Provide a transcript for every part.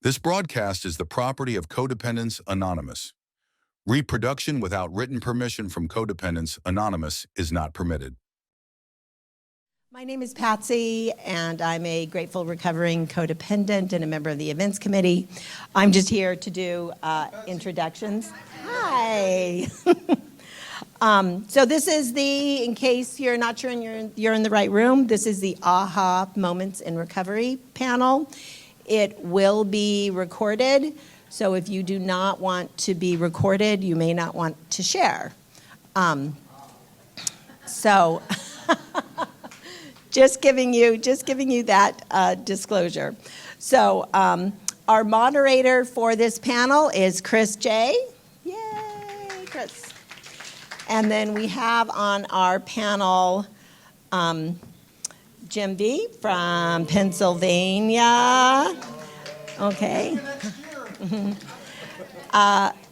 This broadcast is the property of Codependents Anonymous. Reproduction without written permission from Codependents Anonymous is not permitted. My name is Patsy, and I'm a grateful recovering codependent and a member of the events committee. I'm just here to do introductions. Hi. So this is in case you're not sure you're in the right room, this is the AHA Moments in Recovery panel. It will be recorded, so if you do not want to be recorded, you may not want to share. Just giving you that disclosure. So our moderator for this panel is Chris J. Yay, Chris. And then we have on our panel Jim B. from Pennsylvania. Okay.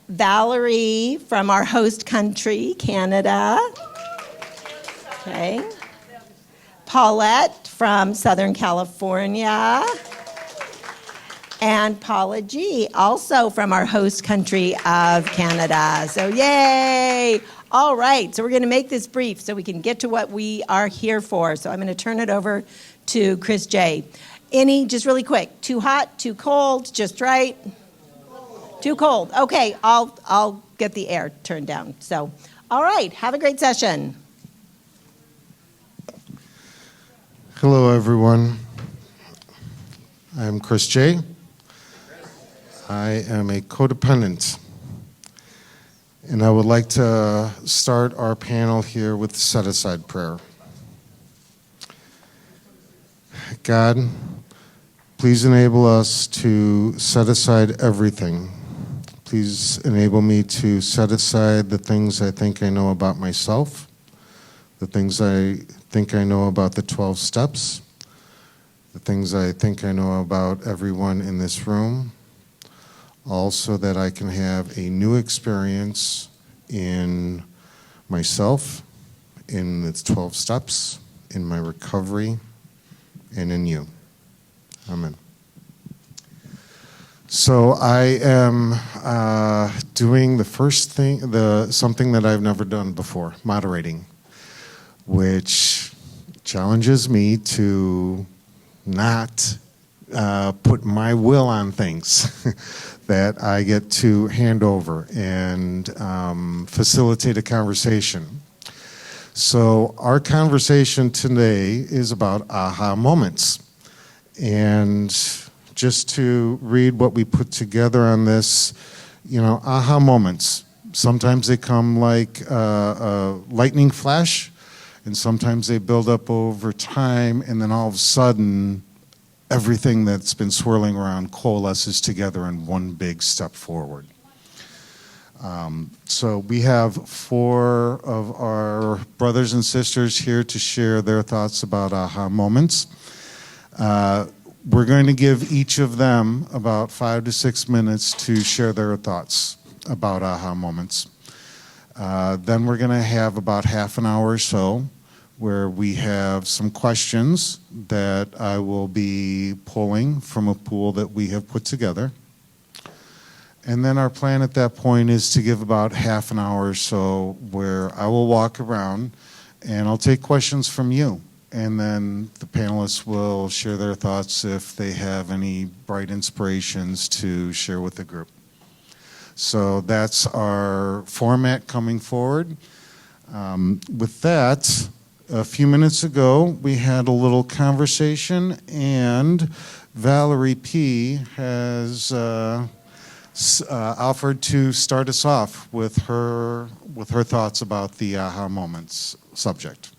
Valerie from our host country, Canada. Okay. Paulette from Southern California. And Paula G., also from our host country of Canada. So yay! All right, so we're going to make this brief so we can get to what we are here for. So I'm going to turn it over to Chris J. Just really quick, too hot, too cold, just right? Too cold. Okay, I'll get the air turned down. So, all right, have a great session. Hello, everyone. I'm Chris J. I am a codependent, and I would like to start our panel here with the set-aside prayer. God, please enable us to set aside everything. Please enable me to set aside the things I think I know about myself, the things I think I know about the 12 steps, the things I think I know about everyone in this room, also that I can have a new experience in myself, in the 12 steps, in my recovery, and in you. Amen. So I am doing the first thing, something that I've never done before, moderating, which challenges me to not put my will on things that I get to hand over and facilitate a conversation. So our conversation today is about aha moments. And just to read what we put together on this, aha moments. Sometimes they come like a lightning flash, and sometimes they build up over time, and then all of a sudden, everything that's been swirling around coalesces together in one big step forward. So we have 4 of our brothers and sisters here to share their thoughts about aha moments. We're going to give each of them about 5 to 6 minutes to share their thoughts about aha moments. Then we're going to have about half an hour or so where we have some questions that I will be pulling from a pool that we have put together. And then our plan at that point is to give about half an hour or so where I will walk around and I'll take questions from you. And then the panelists will share their thoughts if they have any bright inspirations to share with the group. So that's our format coming forward. With that, a few minutes ago, we had a little conversation, and Valerie P. has offered to start us off with her thoughts about the aha moments subject.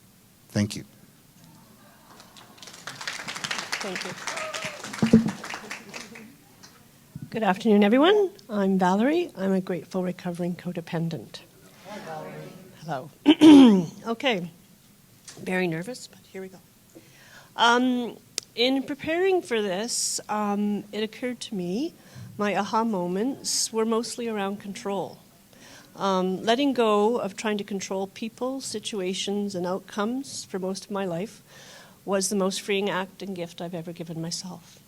Thank you. Thank you. Good afternoon, everyone. I'm Valerie. I'm a grateful recovering codependent. Hi, Valerie. Hello. Okay. Very nervous, but here we go. In preparing for this, it occurred to me my aha moments were mostly around control. Letting go of trying to control people, situations, and outcomes for most of my life was the most freeing act and gift I've ever given myself.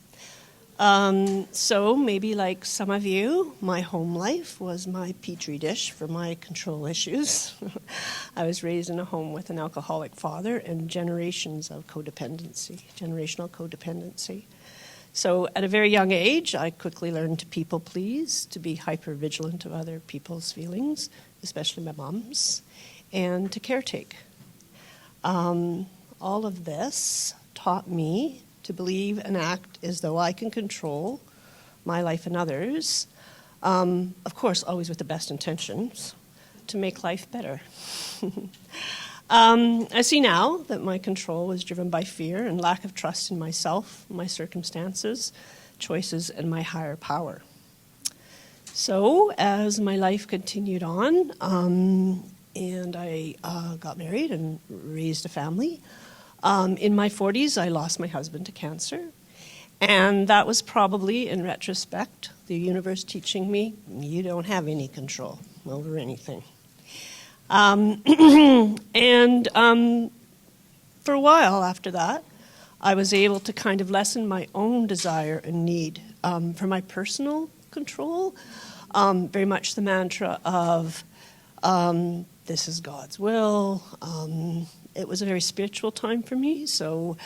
So maybe like some of you, my home life was my petri dish for my control issues. I was raised in a home with an alcoholic father and generations of codependency, generational codependency. So at a very young age, I quickly learned to people please, to be hyper vigilant of other people's feelings, especially my mom's, and to caretake. All of this taught me to believe and act as though I can control my life and others, of course, always with the best intentions, to make life better. I see now that my control was driven by fear and lack of trust in myself, my circumstances, choices, and my higher power. So as my life continued on, and I got married and raised a family, in my 40s, I lost my husband to cancer. And that was probably, in retrospect, the universe teaching me, you don't have any control over anything. And for a while after that, I was able to kind of lessen my own desire and need for my personal control, very much the mantra of this is God's will. It was a very spiritual time for me, so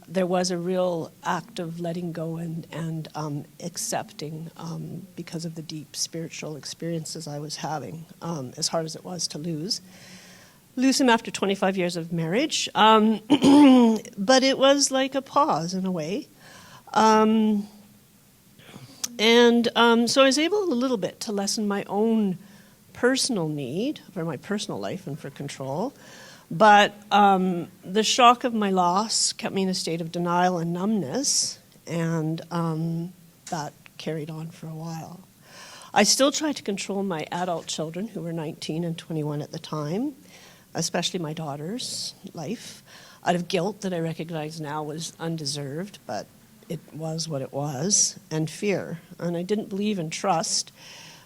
there was a real act of letting go and accepting because of the deep spiritual experiences I was having, as hard as it was to lose him after 25 years of marriage. But it was like a pause in a way. So I was able a little bit to lessen my own personal need for my personal life and for control. But the shock of my loss kept me in a state of denial and numbness, and that carried on for a while. I still tried to control my adult children, who were 19 and 21 at the time, especially my daughter's life, out of guilt that I recognize now was undeserved, but it was what it was, and fear. And I didn't believe and trust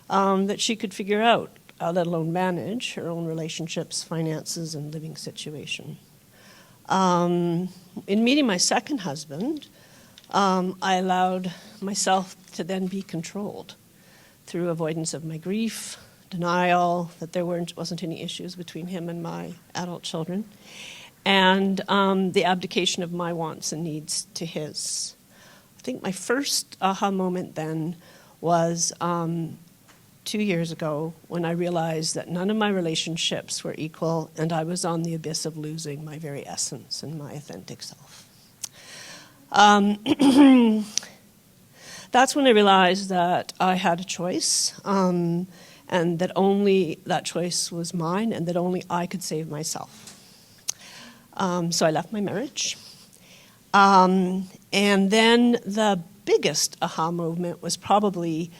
that she could figure out, let alone manage, her own relationships, finances, and living situation. In meeting my second husband, I allowed myself to then be controlled through avoidance of my grief, denial that there wasn't any issues between him and my adult children, and the abdication of my wants and needs to his. I think my first aha moment then was 2 years ago when I realized that none of my relationships were equal and I was on the abyss of losing my very essence and my authentic self. That's when I realized that I had a choice and that only that choice was mine and that only I could save myself. So I left my marriage. And then the biggest aha moment was probably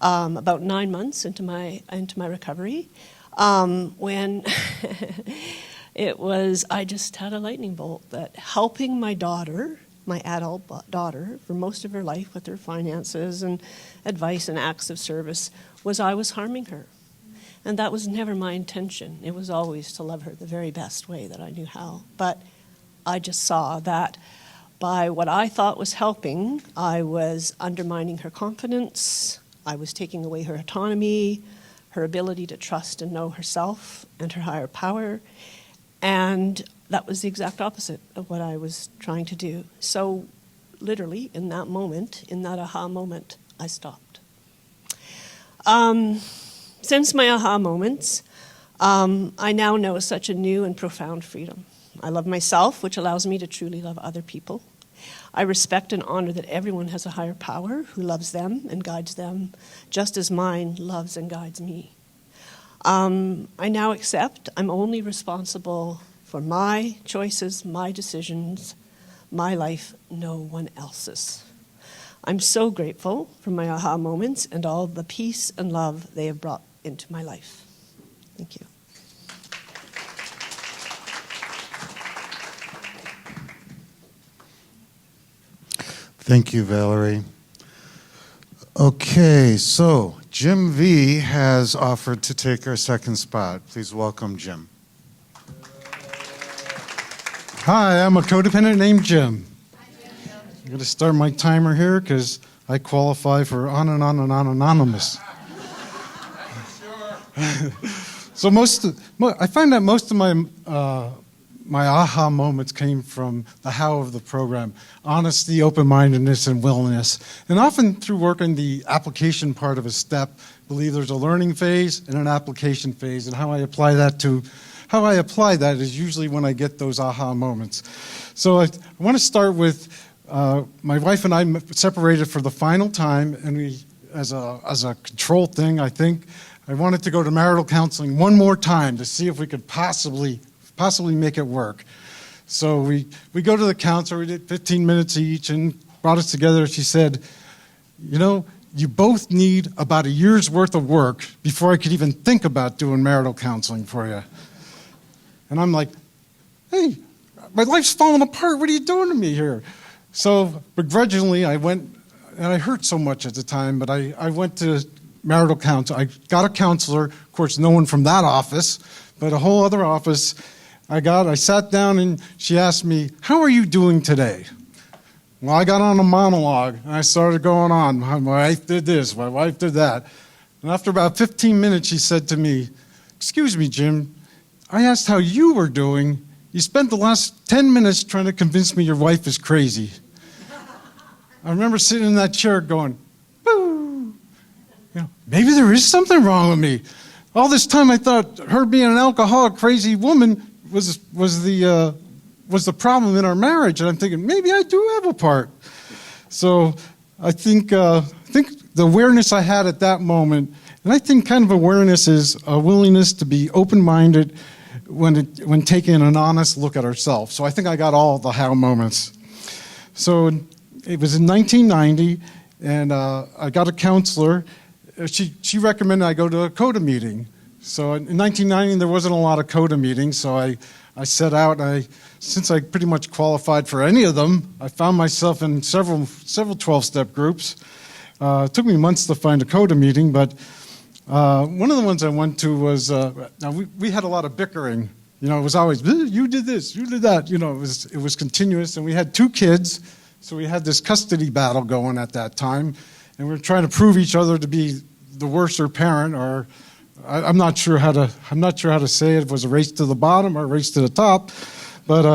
about 9 months into my recovery, when I just had a lightning bolt that helping my daughter, my adult daughter, for most of her life with her finances and advice and acts of service, I was harming her. And that was never my intention. It was always to love her the very best way that I knew how. But I just saw that by what I thought was helping, I was undermining her confidence, I was taking away her autonomy, her ability to trust and know herself and her higher power, and that was the exact opposite of what I was trying to do. So literally, in that moment, in that aha moment, I stopped. Since my aha moments, I now know such a new and profound freedom. I love myself, which allows me to truly love other people. I respect and honor that everyone has a higher power who loves them and guides them, just as mine loves and guides me. I now accept I'm only responsible for my choices, my decisions, my life, no one else's. I'm so grateful for my aha moments and all the peace and love they have brought into my life. Thank you. Thank you, Valerie. Okay, so Jim V has offered to take our second spot. Please welcome Jim. Hi, I'm a codependent named Jim. I'm going to start my timer here because I qualify for on and on and on anonymous. So I find that most of my aha moments came from the how of the program: honesty, open-mindedness, and willingness. And often through working the application part of a step, I believe there's a learning phase and an application phase, and how I apply that is usually when I get those aha moments. So I want to start with my wife and I separated for the final time, and we, as a control thing, I think, I wanted to go to marital counseling one more time to see if we could possibly make it work. So we go to the counselor, we did 15 minutes each and brought us together. She said, you know, you both need about a year's worth of work before I could even think about doing marital counseling for you. And I'm like, hey, my life's falling apart. What are you doing to me here? So begrudgingly, I went, and I hurt so much at the time, but I went to marital counsel. I got a counselor, of course, no one from that office, but a whole other office. I sat down and she asked me, how are you doing today? Well, I got on a monologue and I started going on. My wife did this, my wife did that. And after about 15 minutes, she said to me, excuse me, Jim, I asked how you were doing. You spent the last 10 minutes trying to convince me your wife is crazy. I remember sitting in that chair going, boo. You know, maybe there is something wrong with me. All this time I thought her being an alcoholic, crazy woman was the problem in our marriage. And I'm thinking, maybe I do have a part. So I think the awareness I had at that moment, and I think kind of awareness is a willingness to be open-minded when taking an honest look at ourselves. So I think I got all the how moments. So it was in 1990, and I got a counselor. She recommended I go to a CoDA meeting. So in 1990, there wasn't a lot of CoDA meetings, so I set out. Since I pretty much qualified for any of them, I found myself in several 12-step groups. It took me months to find a CoDA meeting, but one of the ones I went to was, now we had a lot of bickering. You know, it was always, you did this, you did that. You know, it was continuous, and we had 2 kids, so we had this custody battle going at that time, and we were trying to prove each other to be the worser parent, or I'm not sure how to say it. If it was a race to the bottom or a race to the top, but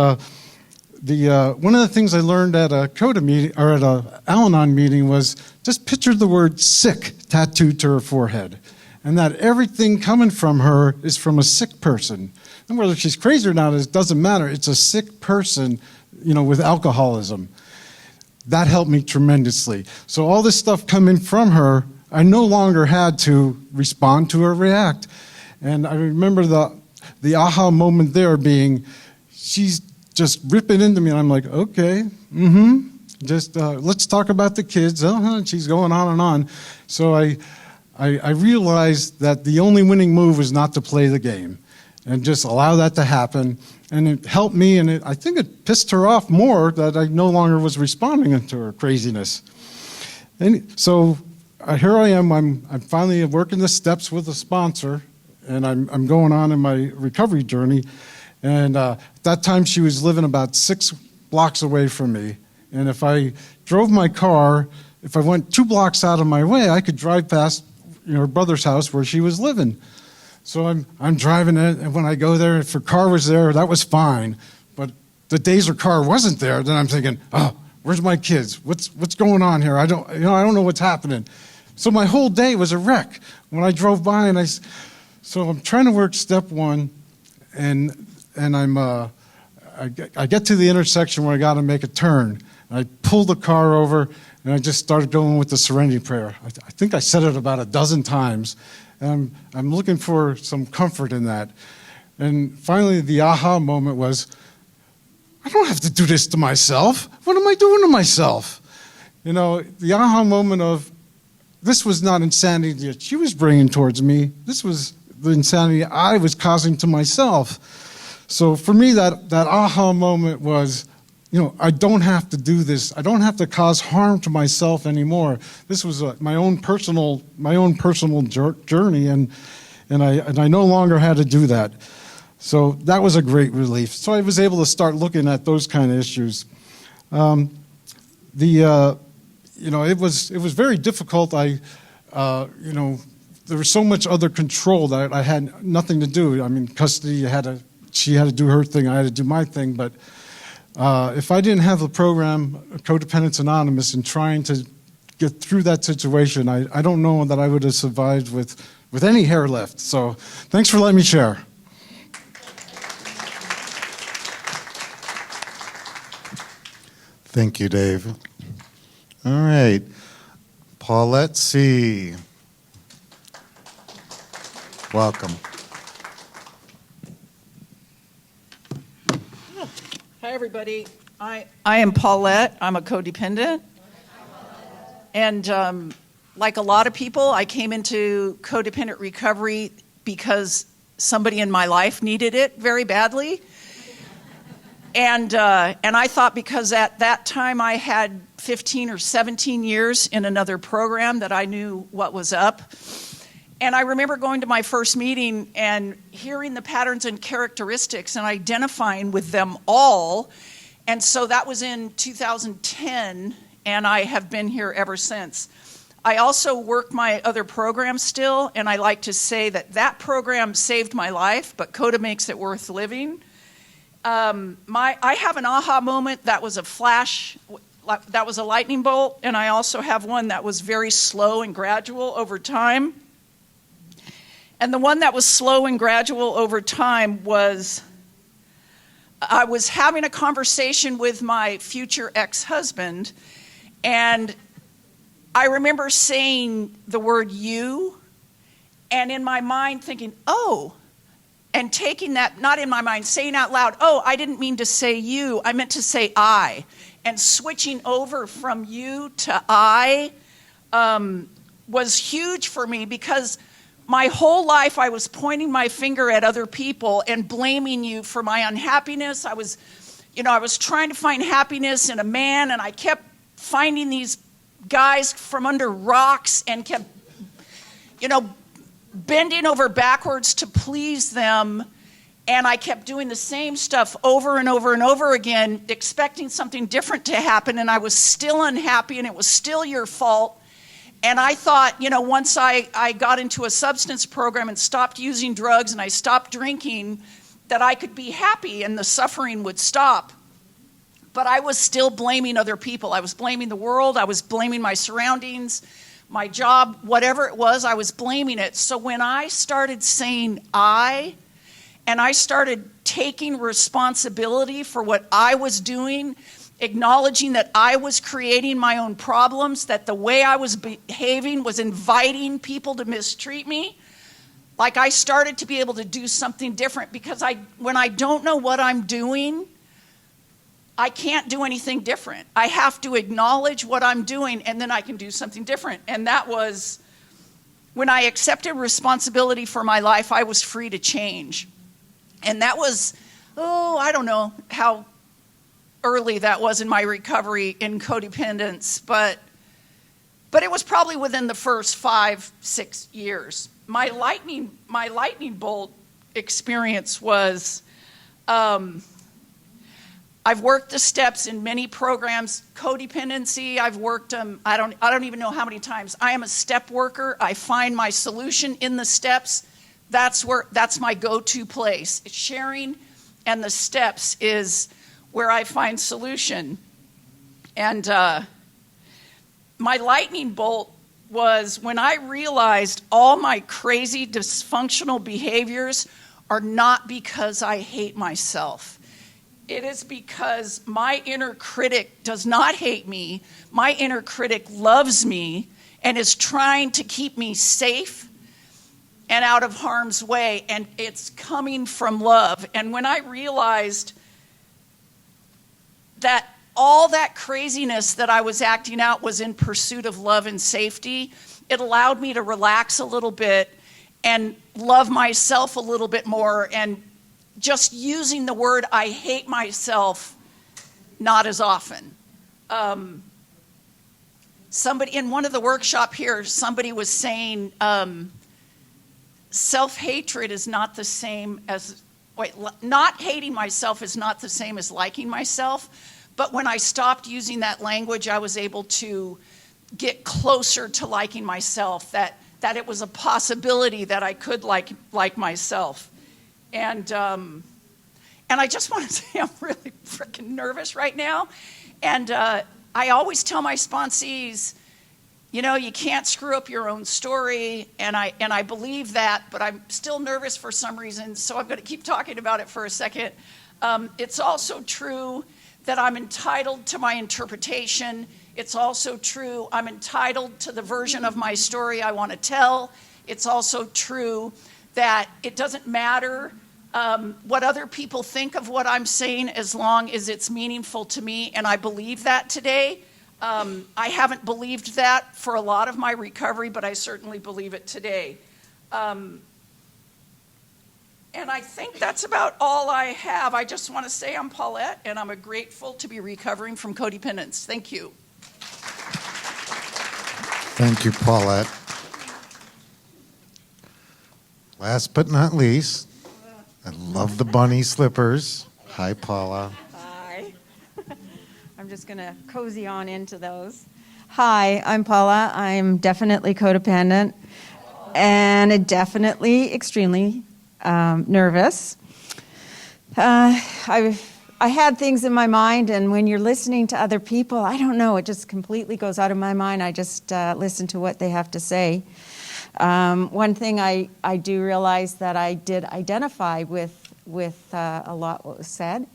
one of the things I learned at a CoDA meeting or at a Al-Anon meeting was just picture the word "sick" tattooed to her forehead, and that everything coming from her is from a sick person. And whether she's crazy or not, it doesn't matter. It's a sick person, you know, with alcoholism. That helped me tremendously. So all this stuff coming from her, I no longer had to respond to or react. And I remember the aha moment there being, she's just ripping into me, and I'm like, okay, just let's talk about the kids. And she's going on and on. So I realized that the only winning move was not to play the game and just allow that to happen. And it helped me, and I think it pissed her off more that I no longer was responding to her craziness. And so here I am. I'm finally working the steps with a sponsor, and I'm going on in my recovery journey. And at that time, she was living about 6 blocks away from me. And if I drove my car, if I went 2 blocks out of my way, I could drive past, you know, her brother's house where she was living. So I'm driving it, and when I go there, if her car was there, that was fine. But the days her car wasn't there, then I'm thinking, oh, where's my kids? What's going on here? I don't know what's happening. So my whole day was a wreck when I drove by, and so I'm trying to work step 1, and I get to the intersection where I got to make a turn. And I pull the car over, and I just started going with the Serenity Prayer. I think I said it about a dozen times. And I'm looking for some comfort in that. And finally, the aha moment was, I don't have to do this to myself. What am I doing to myself? You know, the aha moment of, this was not insanity that she was bringing towards me. This was the insanity I was causing to myself. So for me, that aha moment was, you know, I don't have to do this. I don't have to cause harm to myself anymore. This was my own personal journey, and I no longer had to do that. So that was a great relief. So I was able to start looking at those kind of issues. it was very difficult. There was so much other control that I had nothing to do. I mean, custody, she had to do her thing, I had to do my thing. But if I didn't have the program, Codependents Anonymous, and trying to get through that situation, I don't know that I would have survived with any hair left. So thanks for letting me share. Thank you, Dave. All right. Paulette C. Welcome. Hi, everybody. I am Paulette. I'm a codependent. And like a lot of people, I came into codependent recovery because somebody in my life needed it very badly. And I thought because at that time I had 15 or 17 years in another program that I knew what was up. And I remember going to my first meeting and hearing the patterns and characteristics and identifying with them all. And so that was in 2010, and I have been here ever since. I also work my other program still, and I like to say that program saved my life, but CoDA makes it worth living. I have an aha moment that was a flash, that was a lightning bolt, and I also have one that was very slow and gradual over time. And the one that was slow and gradual over time was, I was having a conversation with my future ex-husband, and I remember saying the word you, and in my mind thinking, oh, and taking that, not in my mind, saying out loud, oh, I didn't mean to say you, I meant to say I. And switching over from you to I was huge for me, because my whole life I was pointing my finger at other people and blaming you for my unhappiness. I was trying to find happiness in a man, and I kept finding these guys from under rocks and kept, bending over backwards to please them. And I kept doing the same stuff over and over and over again, expecting something different to happen, and I was still unhappy, and it was still your fault. And I thought, once I got into a substance program and stopped using drugs and I stopped drinking, that I could be happy and the suffering would stop. But I was still blaming other people. I was blaming the world. I was blaming my surroundings, my job, whatever it was, I was blaming it. So when I started saying and I started taking responsibility for what I was doing, acknowledging that I was creating my own problems, that the way I was behaving was inviting people to mistreat me, like I started to be able to do something different, because when I don't know what I'm doing, I can't do anything different. I have to acknowledge what I'm doing, and then I can do something different. And that was, when I accepted responsibility for my life, I was free to change. And that was, I don't know how early that was in my recovery in codependence, but it was probably within the first 5-6 years. My lightning bolt experience was, I've worked the steps in many programs. Codependency, I've worked them, I don't even know how many times. I am a step worker. I find my solution in the steps. That's my go-to place. It's sharing, and the steps is where I find solution. And my lightning bolt was when I realized all my crazy dysfunctional behaviors are not because I hate myself. It is because my inner critic does not hate me. My inner critic loves me and is trying to keep me safe and out of harm's way, and it's coming from love. And when I realized that all that craziness that I was acting out was in pursuit of love and safety, it allowed me to relax a little bit and love myself a little bit more, and just using the word I hate myself not as often. Somebody in one of the workshop here, somebody was saying self-hatred is not the same as, not hating myself is not the same as liking myself. But when I stopped using that language, I was able to get closer to liking myself, that it was a possibility that I could like myself. And I just want to say I'm really freaking nervous right now. And I always tell my sponsees, you know, you can't screw up your own story, and I believe that, but I'm still nervous for some reason, so I'm going to keep talking about it for a second. It's also true that I'm entitled to my interpretation. It's also true I'm entitled to the version of my story I want to tell. It's also true that it doesn't matter what other people think of what I'm saying as long as it's meaningful to me, and I believe that today. I haven't believed that for a lot of my recovery, but I certainly believe it today. And I think that's about all I have. I just want to say I'm Paulette, and I'm grateful to be recovering from codependence. Thank you. Thank you, Paulette. Last but not least, I love the bunny slippers. Hi, Paula. Hi. I'm just going to cozy on into those. Hi, I'm Paula. I'm definitely codependent and definitely extremely nervous. I had things in my mind, and when you're listening to other people, I don't know, it just completely goes out of my mind. I just listen to what they have to say. One thing I do realize that I did identify with a lot what was said,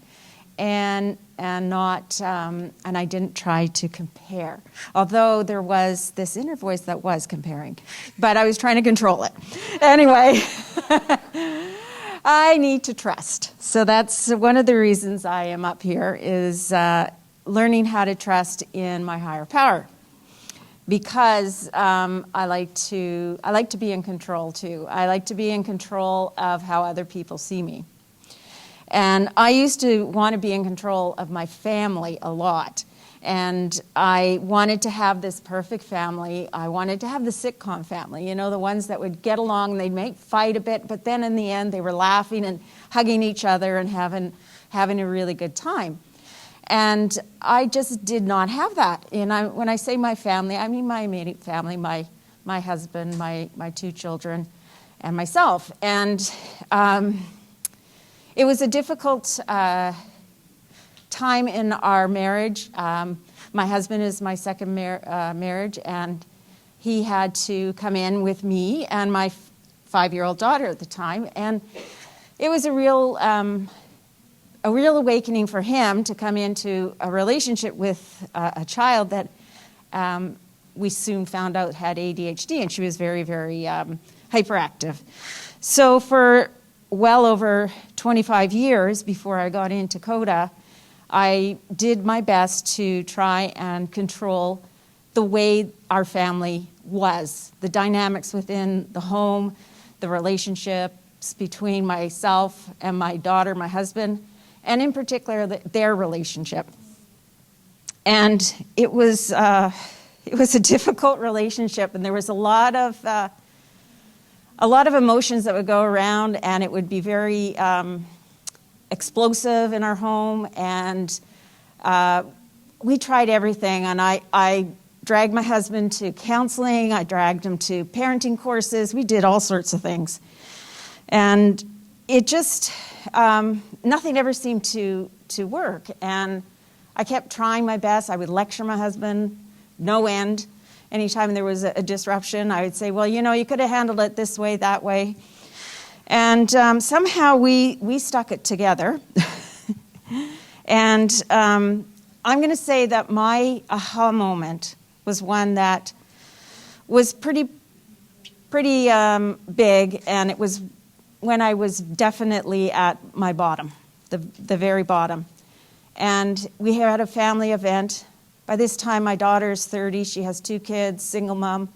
and I didn't try to compare. Although there was this inner voice that was comparing, but I was trying to control it. Anyway, I need to trust. So that's one of the reasons I am up here, is learning how to trust in my higher power. Because I like to be in control too. I like to be in control of how other people see me. And I used to want to be in control of my family a lot. And I wanted to have this perfect family. I wanted to have the sitcom family, you know, the ones that would get along, they'd make fight a bit, but then in the end they were laughing and hugging each other and having a really good time. And I just did not have that. And when I say my family, I mean my immediate family, my husband, my two children, and myself. And it was a difficult time in our marriage. My husband is my second marriage, and he had to come in with me and my 5-year-old daughter at the time. And it was a real awakening for him to come into a relationship with a child that we soon found out had ADHD, and she was very, very hyperactive. So for well over 25 years before I got into CoDA, I did my best to try and control the way our family was, the dynamics within the home, the relationships between myself and my daughter, my husband, and in particular their relationship. And it was a difficult relationship, and there was a lot of emotions that would go around, and it would be very explosive in our home. And we tried everything, and I dragged my husband to counseling. I dragged him to parenting courses. We did all sorts of things, and it just nothing ever seemed to work. And I kept trying my best. I would lecture my husband no end. Anytime there was a disruption, I would say, well, you know, you could have handled it this way, that way. And somehow we stuck it together. And I'm going to say that my aha moment was one that was pretty big, and it was when I was definitely at my bottom, the very bottom. And we had a family event. By this time, my daughter's 30. She has 2 kids, single mom.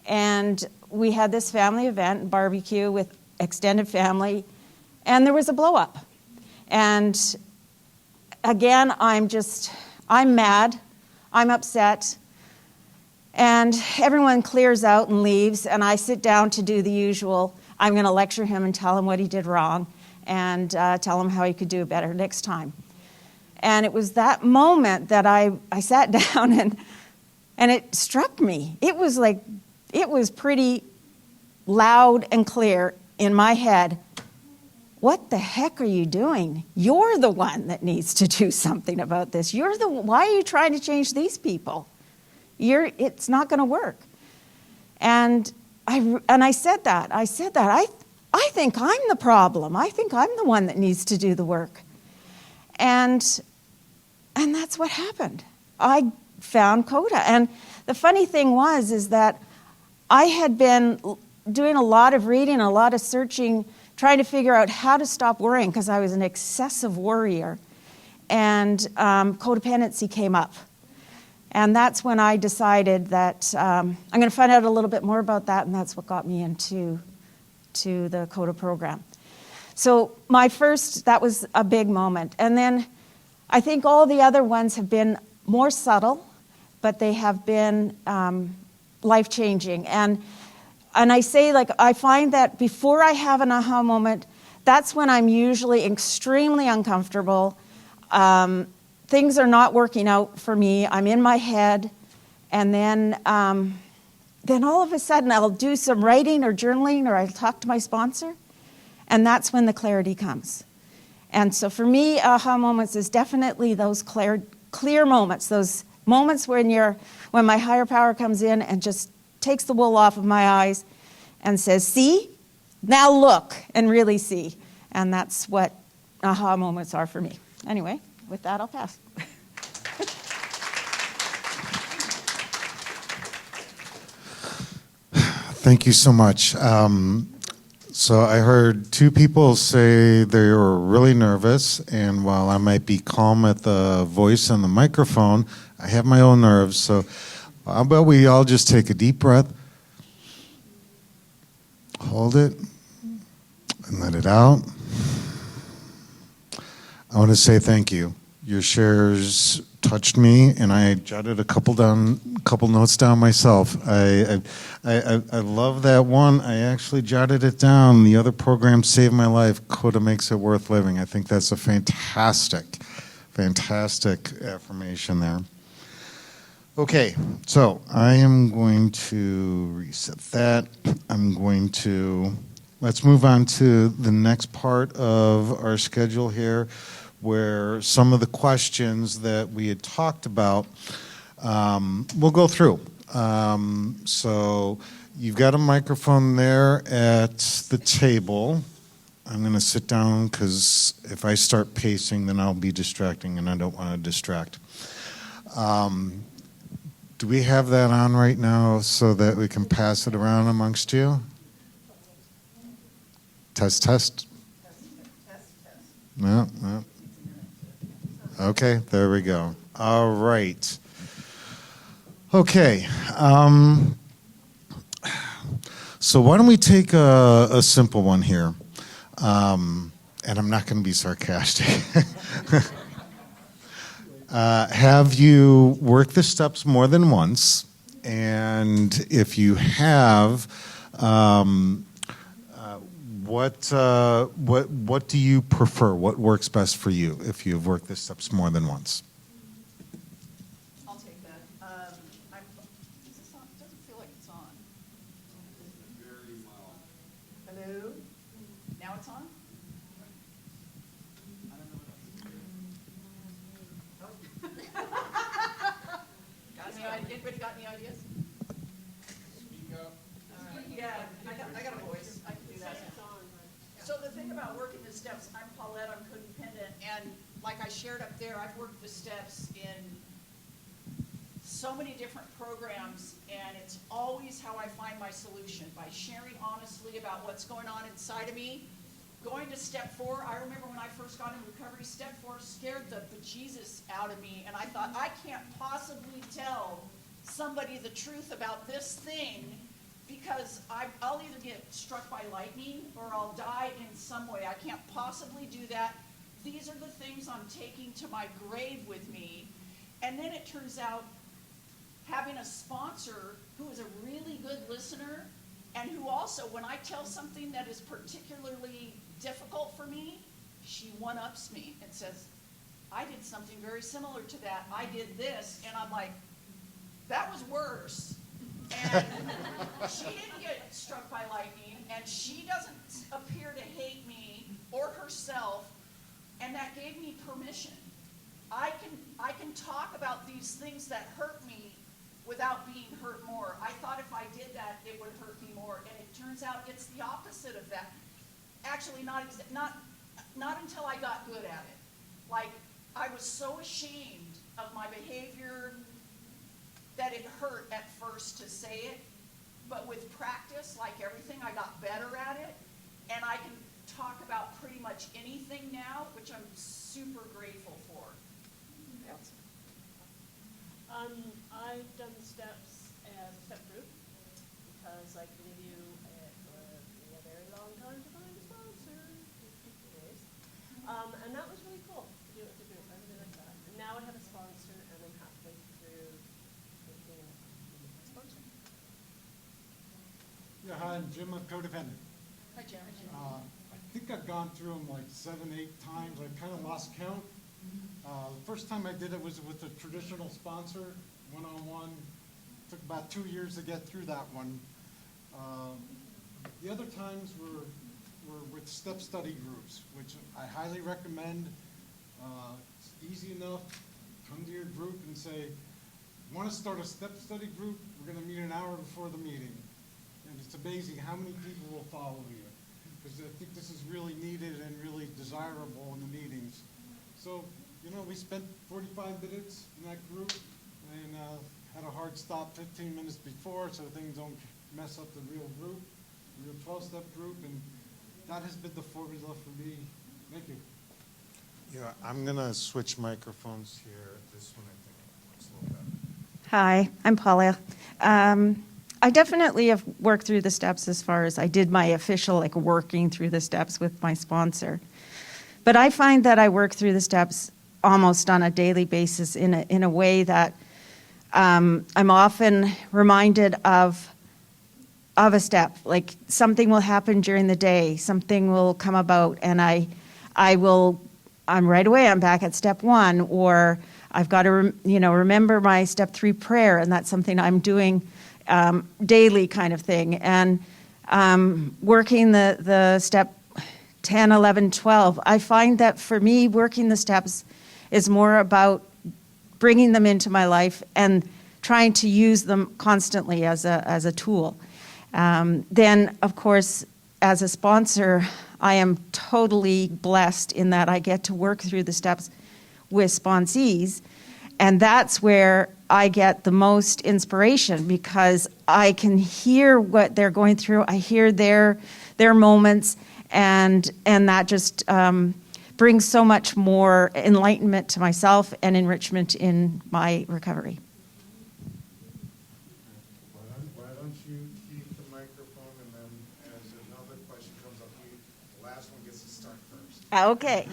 And we had this family event, barbecue with extended family, and there was a blow up. And again, I'm mad, I'm upset, and everyone clears out and leaves, and I sit down to do the usual. I'm going to lecture him and tell him what he did wrong, and tell him how he could do it better next time. And it was that moment that I sat down, and And it struck me. It was pretty loud and clear in my head. What the heck are you doing? You're the one that needs to do something about this. Why are you trying to change these people? It's not going to work. And I said that. I think I'm the problem. I think I'm the one that needs to do the work. And that's what happened. I found CoDA. And the funny thing is that I had been doing a lot of reading, a lot of searching, trying to figure out how to stop worrying because I was an excessive worrier. And codependency came up. And that's when I decided that I'm going to find out a little bit more about that, and that's what got me into the CoDA program. So that was a big moment. And then I think all the other ones have been more subtle, but they have been life-changing. And I say, I find that before I have an aha moment, that's when I'm usually extremely uncomfortable. Things are not working out for me. I'm in my head. And then all of a sudden, I'll do some writing or journaling, or I'll talk to my sponsor. And that's when the clarity comes. And so for me, aha moments is definitely those clear moments, those moments when my higher power comes in and just takes the wool off of my eyes and says, see, now look and really see. And that's what aha moments are for me. Anyway, with that, I'll pass. Thank you so much. So I heard two people say they were really nervous, and while I might be calm at the voice and the microphone, I have my own nerves. So how about we all just take a deep breath, hold it, and let it out. I want to say thank you. Your shares touched me, and I jotted a couple notes down myself. I love that one. I actually jotted it down. The other program saved my life. CoDA makes it worth living. I think that's a fantastic affirmation there. Okay, so I am going to reset that. Let's move on to the next part of our schedule here, where some of the questions that we had talked about, we'll go through. So you've got a microphone there at the table. I'm going to sit down because if I start pacing, then I'll be distracting, and I don't want to distract. Do we have that on right now so that we can pass it around amongst you? Test. No. Okay, there we go. All right. Okay. So why don't we take a simple one here? And I'm not going to be sarcastic. Have you worked the steps more than once? And if you have, what do you prefer? What works best for you if you've worked the steps more than once? I'll take that. Is this on? It doesn't feel like it's on. Very well. Hello? Now it's on? I don't know what anybody got any ideas? Speak up. Yeah, I got a voice. I can do that. So the thing about working the steps, I'm Paulette, I'm codependent, and like I shared up there, I've worked the steps in so many different programs, and it's always how I find my solution, by sharing honestly about what's going on inside of me. Going to step 4, I remember when I first got in recovery, step 4 scared the bejesus out of me, and I thought, I can't possibly tell somebody the truth about this thing, because I'll either get struck by lightning or I'll die in some way. I can't possibly do that. These are the things I'm taking to my grave with me. And then it turns out having a sponsor who is a really good listener, and who also, when I tell something that is particularly difficult for me, she one-ups me and says, I did something very similar to that. I did this. And I'm like, That was worse. And she didn't get struck by lightning, and she doesn't appear to hate me or herself, and that gave me permission. I can talk about these things that hurt me without being hurt more. I thought if I did that, it would hurt me more, and it turns out it's the opposite of that. Actually, not until I got good at it. Like, I was so ashamed of my behavior that it hurt at first to say it, but with practice, like everything, I got better at it, and I can talk about pretty much anything now, which I'm super grateful for. I've done the steps as a step group because I can give you it would be a very long time to find a sponsor. And that was really cool to do it with the group. I really like that. And now I have a sponsor, and I'm halfway through making a sponsor. Yeah, hi, I'm Jim, I'm Codependent. Hi, Jim. I think I've gone through them like 7, 8 times. I kind of lost count. The first time I did it was with a traditional sponsor, one-on-one. Took about 2 years to get through that one. The other times were with step study groups, which I highly recommend. It's easy enough. Come to your group and say, want to start a step study group? We're going to meet an hour before the meeting. And it's amazing how many people will follow you, because I think this is really needed and really desirable in the meetings. So, you know, we spent 45 minutes in that group and had a hard stop 15 minutes before so things don't mess up the real group, the real 12-step group, and that has been the formula for me. Thank you. Yeah, I'm going to switch microphones here. This one, I think, looks a little better. Hi, I'm Paula. I definitely have worked through the steps as far as I did my official, like, working through the steps with my sponsor. But I find that I work through the steps almost on a daily basis in a way that I'm often reminded of a step. Like, something will happen during the day, something will come about, and I'm right away, I'm back at step 1, or I've got to remember my step 3 prayer, and that's something I'm doing daily kind of thing. And working the step 10, 11, 12, I find that for me, working the steps is more about bringing them into my life and trying to use them constantly as a tool. Then, of course, as a sponsor, I am totally blessed in that I get to work through the steps with sponsees, and that's where I get the most inspiration, because I can hear what they're going through. I hear their moments, and that just brings so much more enlightenment to myself and enrichment in my recovery. Why don't you keep the microphone, and then as another question comes up, the last one gets to start first. Okay.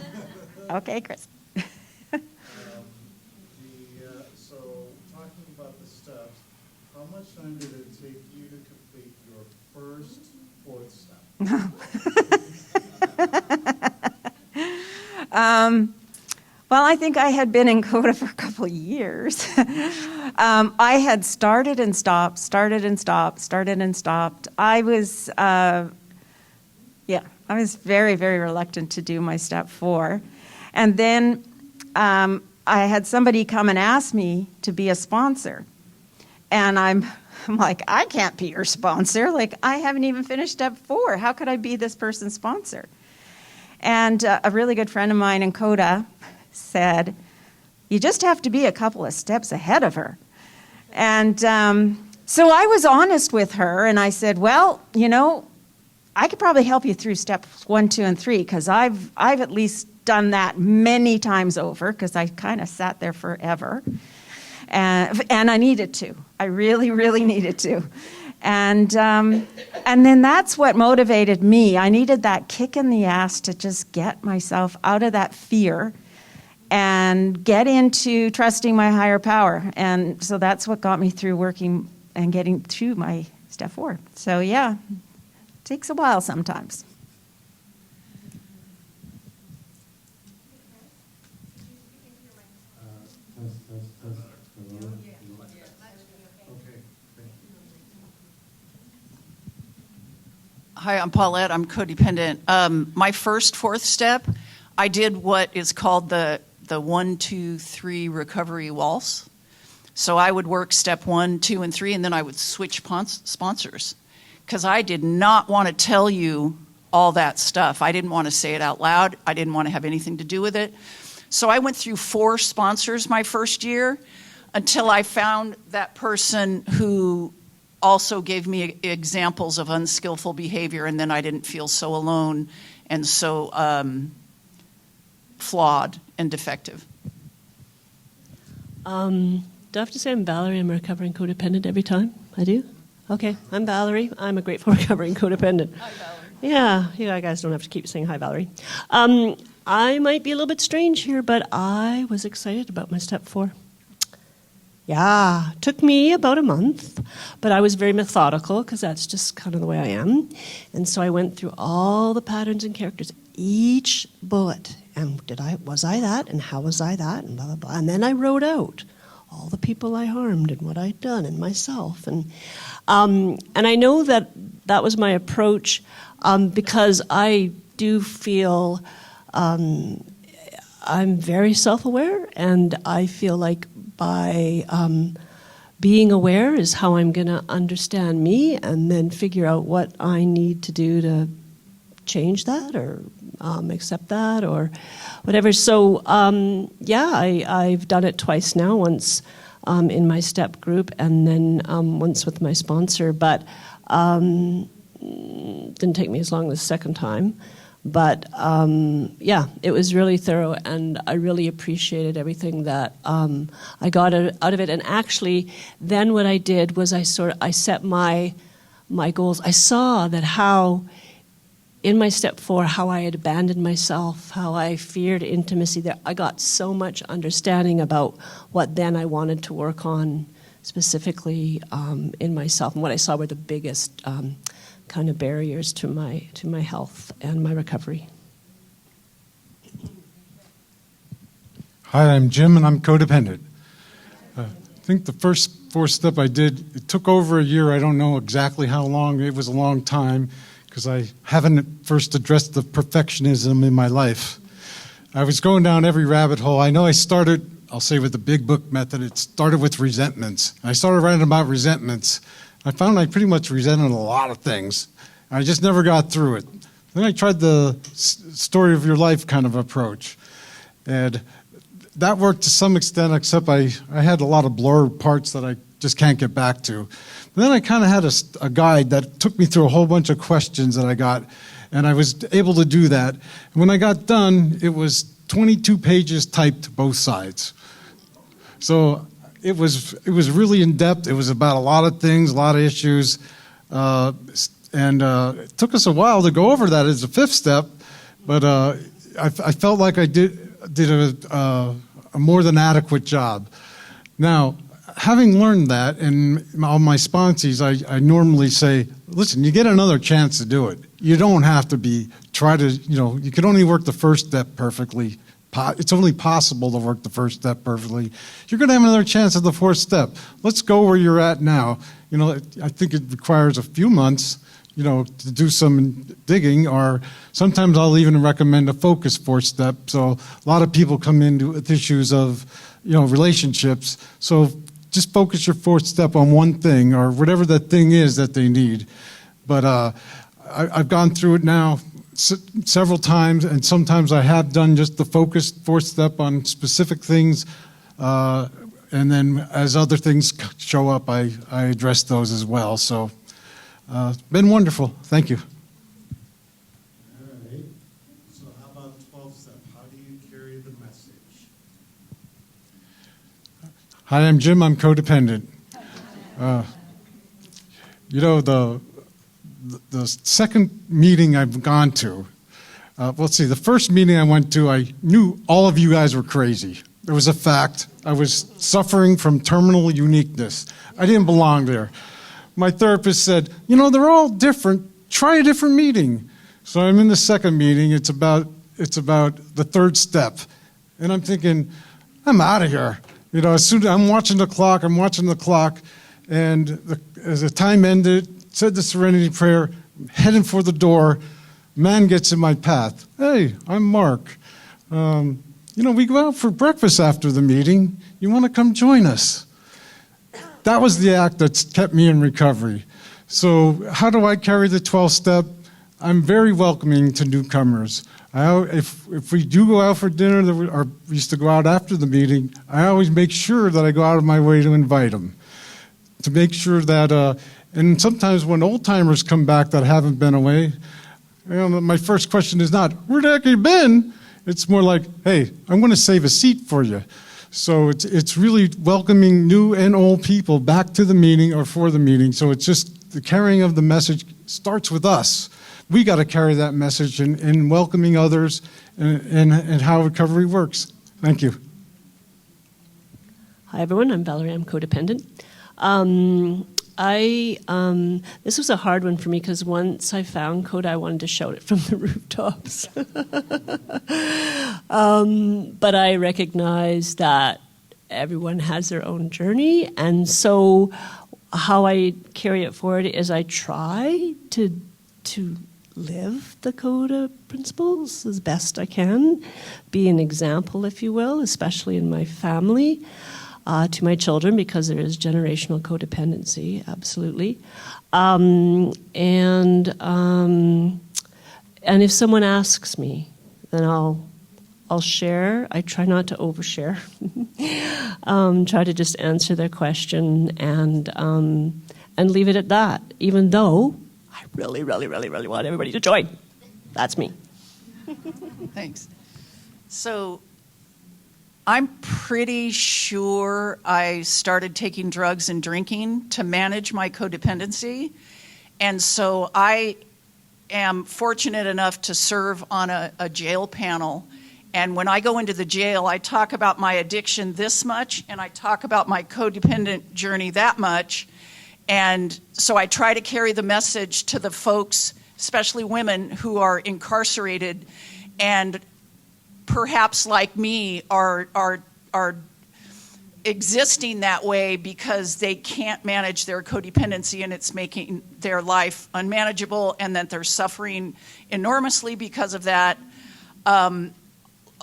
Okay, Chris. So talking about the steps, how much time did it take you to complete your first 4th step? Well, I think I had been in CoDA for a couple of years. I had started and stopped. I was, I was very, very reluctant to do my step 4. And then I had somebody come and ask me to be a sponsor. And I'm like, I can't be your sponsor. Like, I haven't even finished step 4. How could I be this person's sponsor? And a really good friend of mine in CoDA said, you just have to be a couple of steps ahead of her. And so I was honest with her, and I said, well, I could probably help you through steps 1, 2, and 3, because I've at least done that many times over, because I kind of sat there forever. And I needed to. I really, really needed to. And then that's what motivated me. I needed that kick in the ass to just get myself out of that fear and get into trusting my higher power. And so that's what got me through working and getting through my step 4. So yeah, it takes a while sometimes. Hi, I'm Paulette. I'm codependent. My first fourth step, I did what is called the 1, 2, 3 recovery waltz. So I would work step 1, 2, and 3, and then I would switch sponsors because I did not want to tell you all that stuff. I didn't want to say it out loud. I didn't want to have anything to do with it. So I went through 4 sponsors my first year until I found that person who also gave me examples of unskillful behavior, and then I didn't feel so alone and so flawed and defective. Do I have to say I'm Valerie? I'm a recovering codependent every time? I do? Okay, I'm Valerie. I'm a grateful recovering codependent. Hi, Valerie. Yeah, you guys don't have to keep saying hi, Valerie. I might be a little bit strange here, but I was excited about my step 4. Yeah, took me about a month, but I was very methodical because that's just kind of the way I am. And so I went through all the patterns and characters, each bullet, and was I that, and how was I that, and blah, blah, blah. And then I wrote out all the people I harmed and what I'd done and myself. And I know that that was my approach because I do feel I'm very self-aware, and I feel like by being aware is how I'm going to understand me and then figure out what I need to do to change that or accept that or whatever. So, I've done it twice now, once in my step group and then once with my sponsor, but didn't take me as long the second time. But it was really thorough, and I really appreciated everything that I got out of it. And actually, then what I did was I set my goals. I saw that how, in my step 4, how I had abandoned myself, how I feared intimacy. That I got so much understanding about what then I wanted to work on specifically in myself, and what I saw were the biggest kind of barriers to my health and my recovery. Hi, I'm Jim, and I'm codependent. I think the first 4 step I did, it took over a year. I don't know exactly how long. It was a long time because I haven't first addressed the perfectionism in my life. I was going down every rabbit hole. I know I started, I'll say with the big book method, it started with resentments. I started writing about resentments. I found I pretty much resented a lot of things. I just never got through it. Then I tried the story of your life kind of approach. And that worked to some extent, except I had a lot of blurred parts that I just can't get back to. But then I kind of had a guide that took me through a whole bunch of questions that I got, and I was able to do that. And when I got done, it was 22 pages typed both sides. So it was really in-depth. It was about a lot of things, a lot of issues. It took us a while to go over that as a 5th step, but I felt like I did a more than adequate job. Now, having learned that, and all my sponsees, I normally say, listen, you get another chance to do it. You don't have to you can only work the first step perfectly. It's only possible to work the first step perfectly. You're going to have another chance at the 4th step. Let's go where you're at now. I think it requires a few months, to do some digging, or sometimes I'll even recommend a focus 4th step. So a lot of people come into with issues of, relationships. So just focus your 4th step on one thing or whatever that thing is that they need. But I've gone through it now several times, and sometimes I have done just the focused 4th step on specific things, and then as other things show up, I address those as well. So it's been wonderful. Thank you. All right. So how about 12th step? How do you carry the message? Hi, I'm Jim. I'm codependent. The second meeting I've gone to, let's see, the first meeting I went to, I knew all of you guys were crazy. It was a fact. I was suffering from terminal uniqueness. I didn't belong there. My therapist said, they're all different. Try a different meeting. So I'm in the second meeting. It's about the 3rd step. And I'm thinking, I'm out of here. As soon as I'm watching the clock, and as the time ended, said the Serenity Prayer, heading for the door. Man gets in my path. Hey, I'm Mark. We go out for breakfast after the meeting. You want to come join us? That was the act that's kept me in recovery. So how do I carry the 12-step? I'm very welcoming to newcomers. If we do go out for dinner, or we used to go out after the meeting, I always make sure that I go out of my way to invite them. To make sure that, and sometimes when old-timers come back that haven't been away, my first question is not, where the heck have you been? It's more like, hey, I'm going to save a seat for you. So it's really welcoming new and old people back to the meeting or for the meeting. So it's just the carrying of the message starts with us. We got to carry that message in welcoming others and how recovery works. Thank you. Hi, everyone. I'm Valerie. I'm codependent. This was a hard one for me because once I found CoDA, I wanted to shout it from the rooftops. But I recognize that everyone has their own journey, and so how I carry it forward is I try to live the CoDA principles as best I can, be an example, if you will, especially in my family. To my children, because there is generational codependency, absolutely. And if someone asks me, then I'll share. I try not to overshare. Try to just answer their question and leave it at that, even though I really, really, really, really want everybody to join. That's me. Thanks. So I'm pretty sure I started taking drugs and drinking to manage my codependency. And so I am fortunate enough to serve on a jail panel. And when I go into the jail, I talk about my addiction this much, and I talk about my codependent journey that much. And so I try to carry the message to the folks, especially women who are incarcerated and perhaps like me are existing that way because they can't manage their codependency and it's making their life unmanageable, and that they're suffering enormously because of that.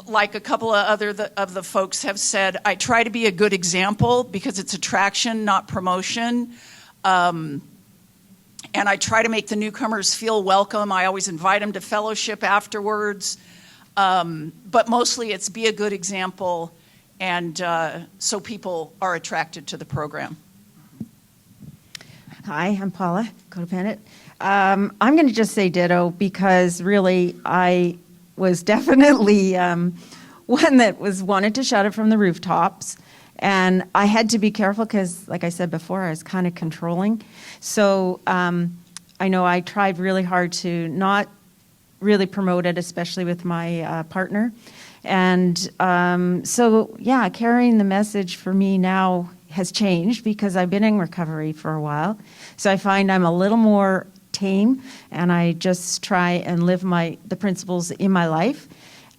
Like a couple of of the folks have said, I try to be a good example because it's attraction, not promotion. And I try to make the newcomers feel welcome. I always invite them to fellowship afterwards. But mostly it's be a good example, and so people are attracted to the program. Hi, I'm Paula, codependent. I'm going to just say ditto because really I was definitely one that wanted to shout it from the rooftops. And I had to be careful because, like I said before, I was kind of controlling. So I know I tried really hard to not really promote it, especially with my partner. And so, yeah, carrying the message for me now has changed because I've been in recovery for a while. So I find I'm a little more tame, and I just try and live the principles in my life.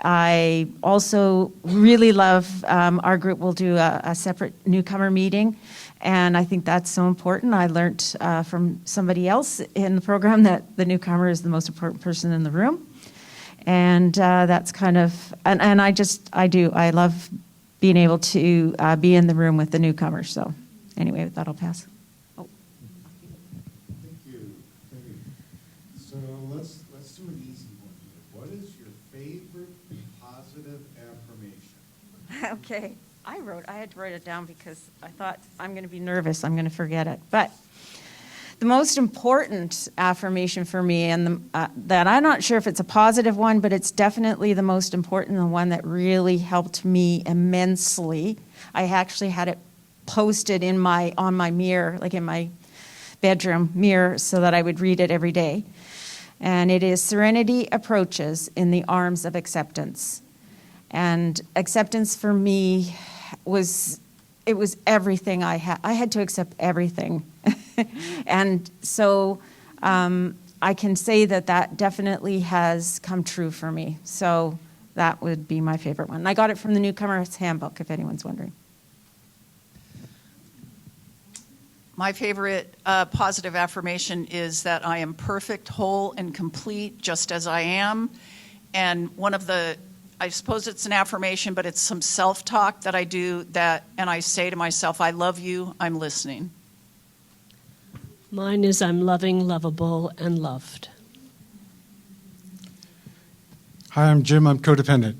I also really love, our group will do a separate newcomer meeting, and I think that's so important. I learned from somebody else in the program that the newcomer is the most important person in the room. And that's kind of, and I love being able to be in the room with the newcomers. So anyway, with that, I'll pass. Oh. Thank you. So let's do an easy one here. What is your favorite positive affirmation? Okay. I had to write it down because I thought I'm going to be nervous. I'm going to forget it. But the most important affirmation for me, and that I'm not sure if it's a positive one, but it's definitely the most important, the one that really helped me immensely. I actually had it posted on my mirror, like in my bedroom mirror, so that I would read it every day. And it is, serenity approaches in the arms of acceptance. And acceptance for me was everything I had. I had to accept everything. And so I can say that definitely has come true for me. So that would be my favorite one. I got it from the Newcomer's Handbook, if anyone's wondering. My favorite positive affirmation is that I am perfect, whole, and complete just as I am. And one of the, I suppose it's an affirmation, but it's some self-talk that I do that, and I say to myself, I love you, I'm listening. Mine is I'm loving, lovable, and loved. Hi, I'm Jim. I'm codependent.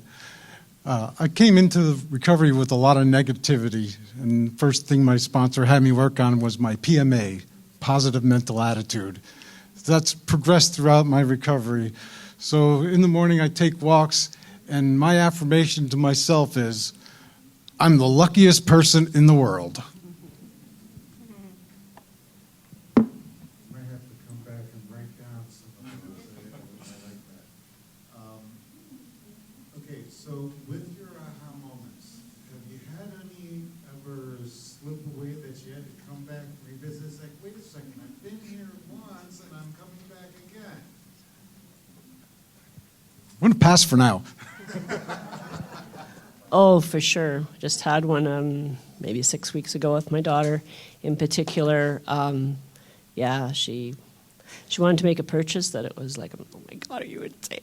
I came into the recovery with a lot of negativity, and the first thing my sponsor had me work on was my PMA, positive mental attitude. That's progressed throughout my recovery. So in the morning I take walks, and my affirmation to myself is, I'm the luckiest person in the world. Might have to come back and write down some of those. I like that. Okay, so with your aha moments, have you had any ever slip away that you had to come back and revisit? It's like, wait a second, I've been here once and I'm coming back again. I'm going to pass for now. Oh, for sure. Just had one maybe 6 weeks ago with my daughter. In particular, yeah, she wanted to make a purchase that it was like, oh my God, are you insane?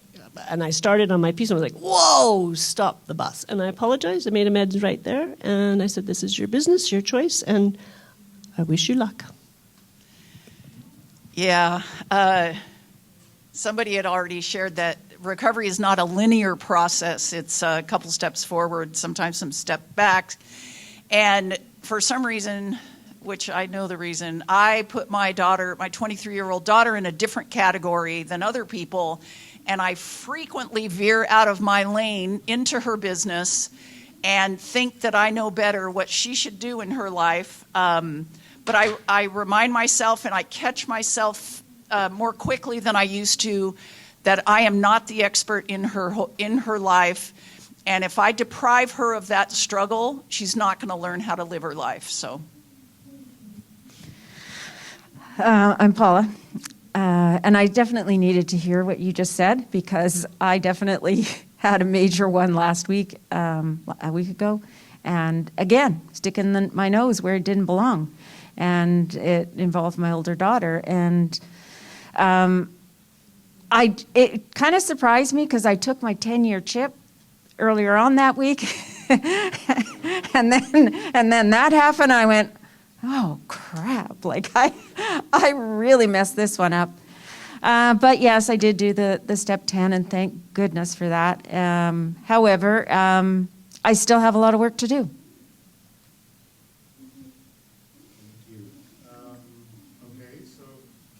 And I started on my piece and was like, whoa, stop the bus. And I apologized. I made amends right there. And I said, this is your business, your choice, and I wish you luck. Yeah, somebody had already shared that recovery is not a linear process. It's a couple steps forward, sometimes some step back. And for some reason, which I know the reason, I put my daughter, my 23-year-old daughter, in a different category than other people, and I frequently veer out of my lane into her business and think that I know better what she should do in her life. But I remind myself and I catch myself more quickly than I used to that I am not the expert in her life. And if I deprive her of that struggle, she's not going to learn how to live her life. So, I'm Paula, and I definitely needed to hear what you just said because I definitely had a major one last week, a week ago, and again, sticking my nose where it didn't belong, and it involved my older daughter, and it kind of surprised me because I took my 10-year chip earlier on that week, and then that happened. I went, oh crap! Like I really messed this one up. But yes, I did do the step 10, and thank goodness for that. However, I still have a lot of work to do. Thank you. Okay, so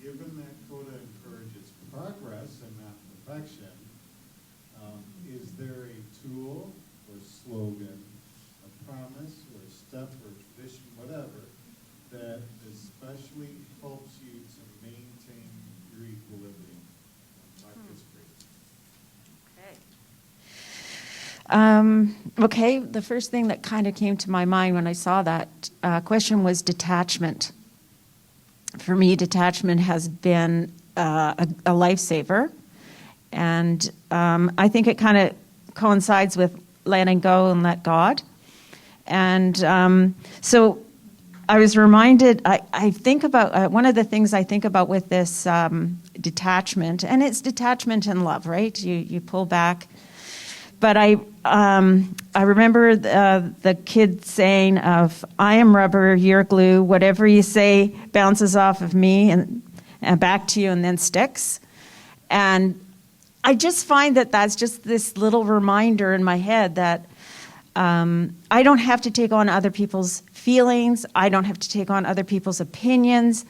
given that CoDA encourages progress and not perfection, is there a tool or slogan, a promise or a step or a tradition, whatever, that especially helps you to maintain your equilibrium? Talk this through. Okay, the first thing that kind of came to my mind when I saw that question was detachment. For me, detachment has been a lifesaver, and I think it kind of coincides with letting go and let God. And so I was reminded, I think about, one of the things I think about with this detachment, and it's detachment and love, right? You pull back. But I remember the kid saying of, I am rubber, you're glue, whatever you say bounces off of me and back to you and then sticks. And I just find that that's just this little reminder in my head that I don't have to take on other people's feelings. I don't have to take on other people's opinions.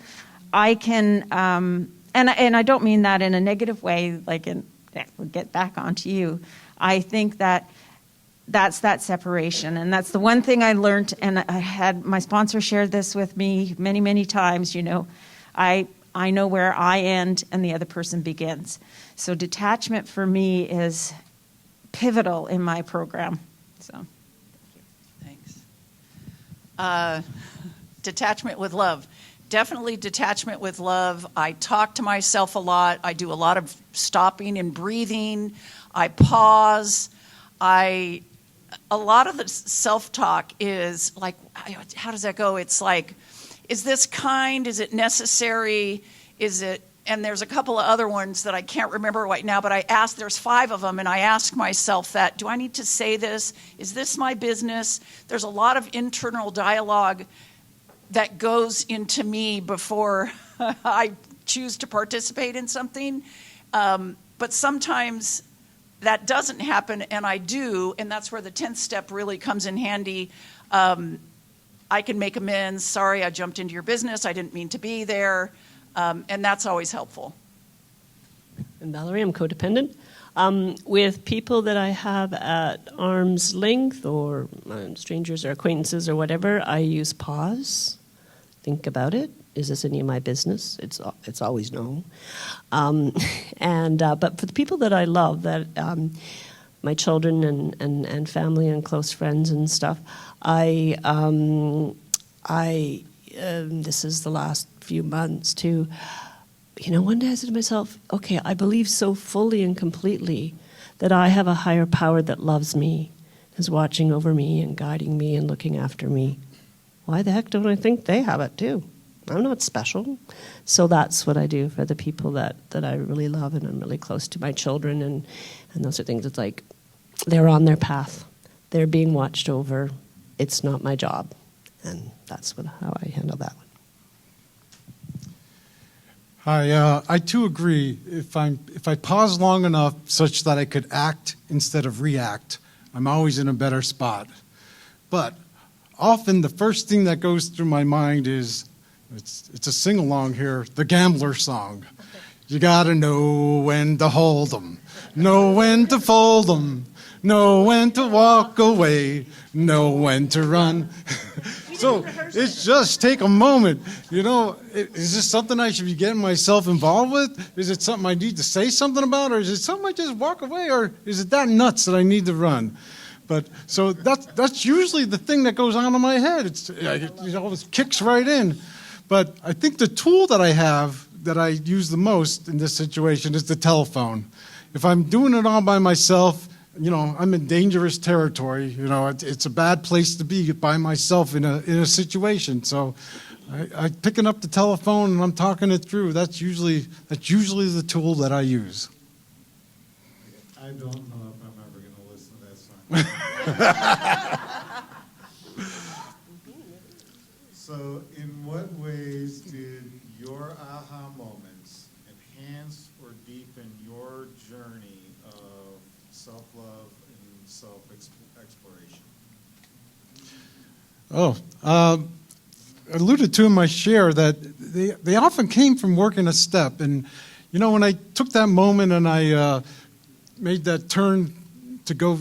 I can, and I don't mean that in a negative way, like we'll get back onto you. I think that that's that separation. And that's the one thing I learned, and I had my sponsor shared this with me many, many times, you know, I know where I end and the other person begins. So detachment for me is pivotal in my program. So, thanks. Detachment with love. Definitely detachment with love. I talk to myself a lot. I do a lot of stopping and breathing. I pause. A lot of the self-talk is like, how does that go? It's like, is this kind? Is it necessary? Is it, and there's a couple of other ones that I can't remember right now, but there's 5 of them, and I ask myself that, do I need to say this? Is this my business? There's a lot of internal dialogue that goes into me before I choose to participate in something. But sometimes that doesn't happen, and I do, and that's where the 10th step really comes in handy. I can make amends. Sorry, I jumped into your business. I didn't mean to be there. And that's always helpful. And Valerie, I'm codependent. With people that I have at arm's length or strangers or acquaintances or whatever, I use pause. Think about it. Is this any of my business? It's always no. But for the people that I love, that my children and family and close friends and stuff, this is the last few months too. One day I said to myself, okay, I believe so fully and completely that I have a higher power that loves me, is watching over me and guiding me and looking after me. Why the heck don't I think they have it too? I'm not special. So that's what I do for the people that I really love and I'm really close to, my children, and those are things. It's like they're on their path. They're being watched over. It's not my job. And that's how I handle that one. Hi, I too agree. If I pause long enough such that I could act instead of react, I'm always in a better spot. But often the first thing that goes through my mind is, it's a sing-along here, the Gambler song. You gotta know when to hold 'em, know when to fold 'em, know when to walk away, know when to run. So it's just take a moment. Is this something I should be getting myself involved with? Is it something I need to say something about? Or is it something I just walk away? Or is it that nuts that I need to run? But so that's usually the thing that goes on in my head. It kicks right in. But I think the tool that I have that I use the most in this situation is the telephone. If I'm doing it all by myself, I'm in dangerous territory. It's a bad place to be by myself in a situation. So I'm picking up the telephone and I'm talking it through. That's usually the tool that I use. I don't know if I'm ever going to listen to that song. So in what ways did your aha moments enhance or deepen your journey of self-love and self-exploration? I alluded to in my share that they often came from working a step. And, when I took that moment and I made that turn to go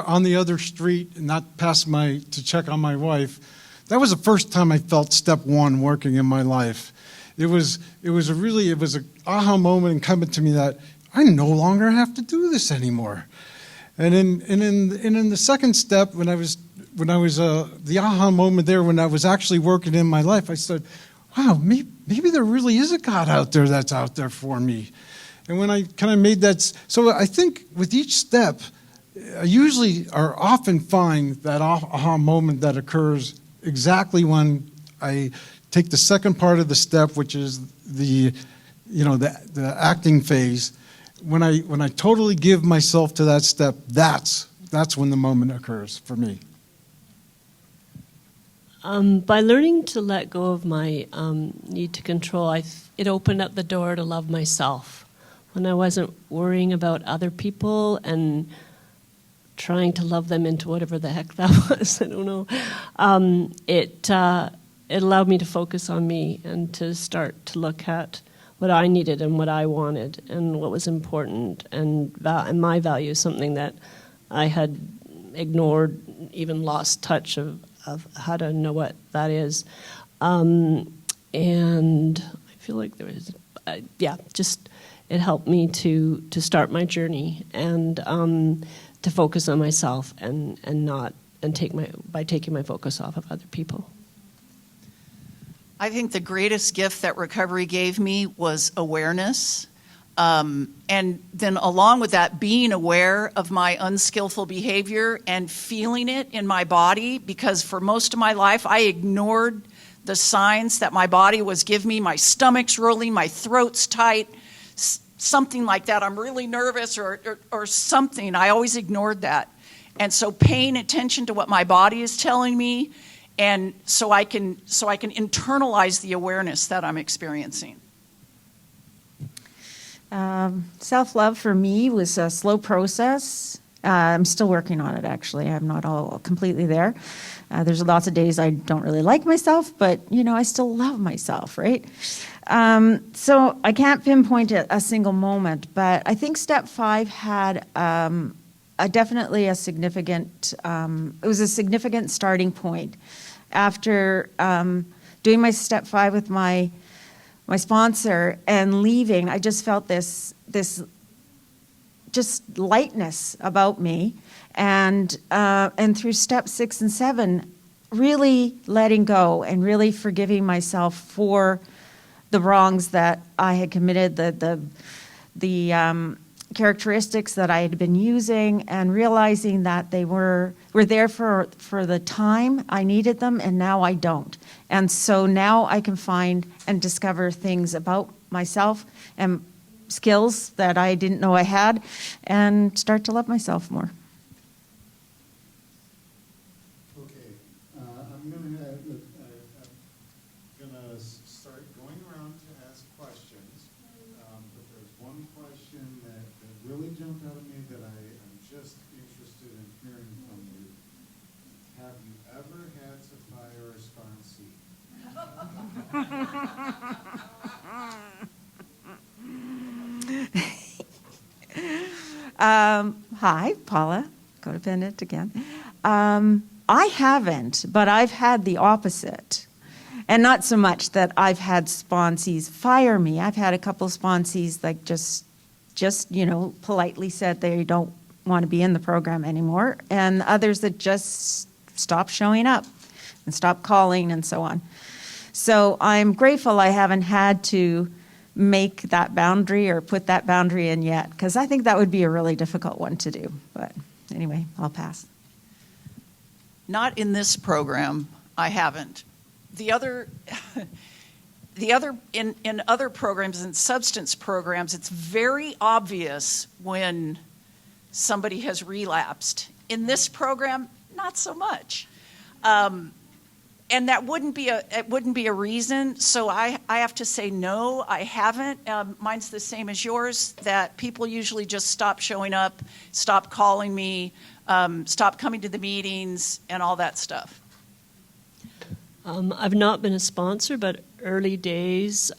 on the other street and not to check on my wife, that was the first time I felt step 1 working in my life. It was an aha moment and coming to me that I no longer have to do this anymore. And in the second step, when I was the aha moment there, when I was actually working in my life, I said, wow, maybe there really is a God out there that's out there for me. And when I kind of made that, so I think with each step, I usually or often find that aha moment that occurs exactly when I take the second part of the step, which is the acting phase. When I totally give myself to that step, that's when the moment occurs for me. By learning to let go of my need to control, it opened up the door to love myself. When I wasn't worrying about other people and trying to love them into whatever the heck that was, I don't know. It allowed me to focus on me and to start to look at what I needed and what I wanted and what was important and my values, something that I had ignored, even lost touch of how to know what that is. And I feel like there was, it helped me to start my journey and to focus on myself and taking my focus off of other people. I think the greatest gift that recovery gave me was awareness. And then along with that, being aware of my unskillful behavior and feeling it in my body, because for most of my life I ignored the signs that my body was giving me. My stomach's rolling, my throat's tight, something like that. I'm really nervous or something. I always ignored that. And so paying attention to what my body is telling me, and so I can internalize the awareness that I'm experiencing. Self-love for me was a slow process. I'm still working on it, actually. I'm not all completely there. There's lots of days I don't really like myself, but, I still love myself, right? So I can't pinpoint a single moment, but I think step 5 had definitely a significant, it was a significant starting point. After doing my step 5 with my sponsor and leaving, I just felt this just lightness about me, and through step 6 and 7, really letting go and really forgiving myself for the wrongs that I had committed, the characteristics that I had been using, and realizing that they were there for the time I needed them, and now I don't. And so now I can find and discover things about myself and skills that I didn't know I had, and start to love myself more. Okay, I'm gonna start going around to ask questions, but there's one question that really jumped out at me that I'm just interested in hearing from you. Have you ever had to fire a sponsee? Hi, Paula, codependent again. I haven't, but I've had the opposite. And not so much that I've had sponsees fire me. I've had a couple sponsees like just politely said they don't want to be in the program anymore, and others that just stop showing up and stop calling and so on. So I'm grateful I haven't had to make that boundary or put that boundary in yet, because I think that would be a really difficult one to do. But anyway, I'll pass. Not in this program, I haven't. The other in other programs, in substance programs, it's very obvious when somebody has relapsed. In this program, not so much. And that wouldn't be a reason. So I have to say no, I haven't. Mine's the same as yours, that people usually just stop showing up, stop calling me, stop coming to the meetings, and all that stuff. I've not been a sponsor, but early days,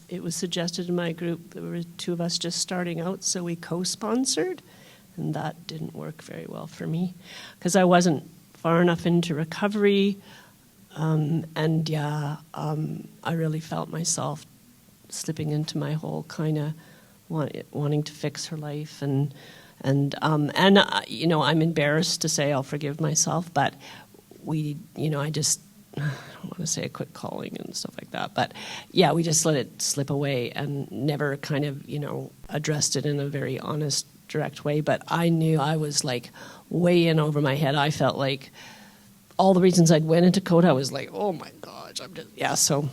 it was suggested in my group, there were 2 of us just starting out, so we co-sponsored, and that didn't work very well for me because I wasn't far enough into recovery. I really felt myself slipping into my whole kind of wanting to fix her life, and I'm embarrassed to say I'll forgive myself, but I don't want to say I quit calling and stuff like that, but yeah, we just let it slip away and never kind of addressed it in a very honest, direct way. But I knew I was like way in over my head. I felt like all the reasons I'd went into CoDA, I was like, oh my gosh, so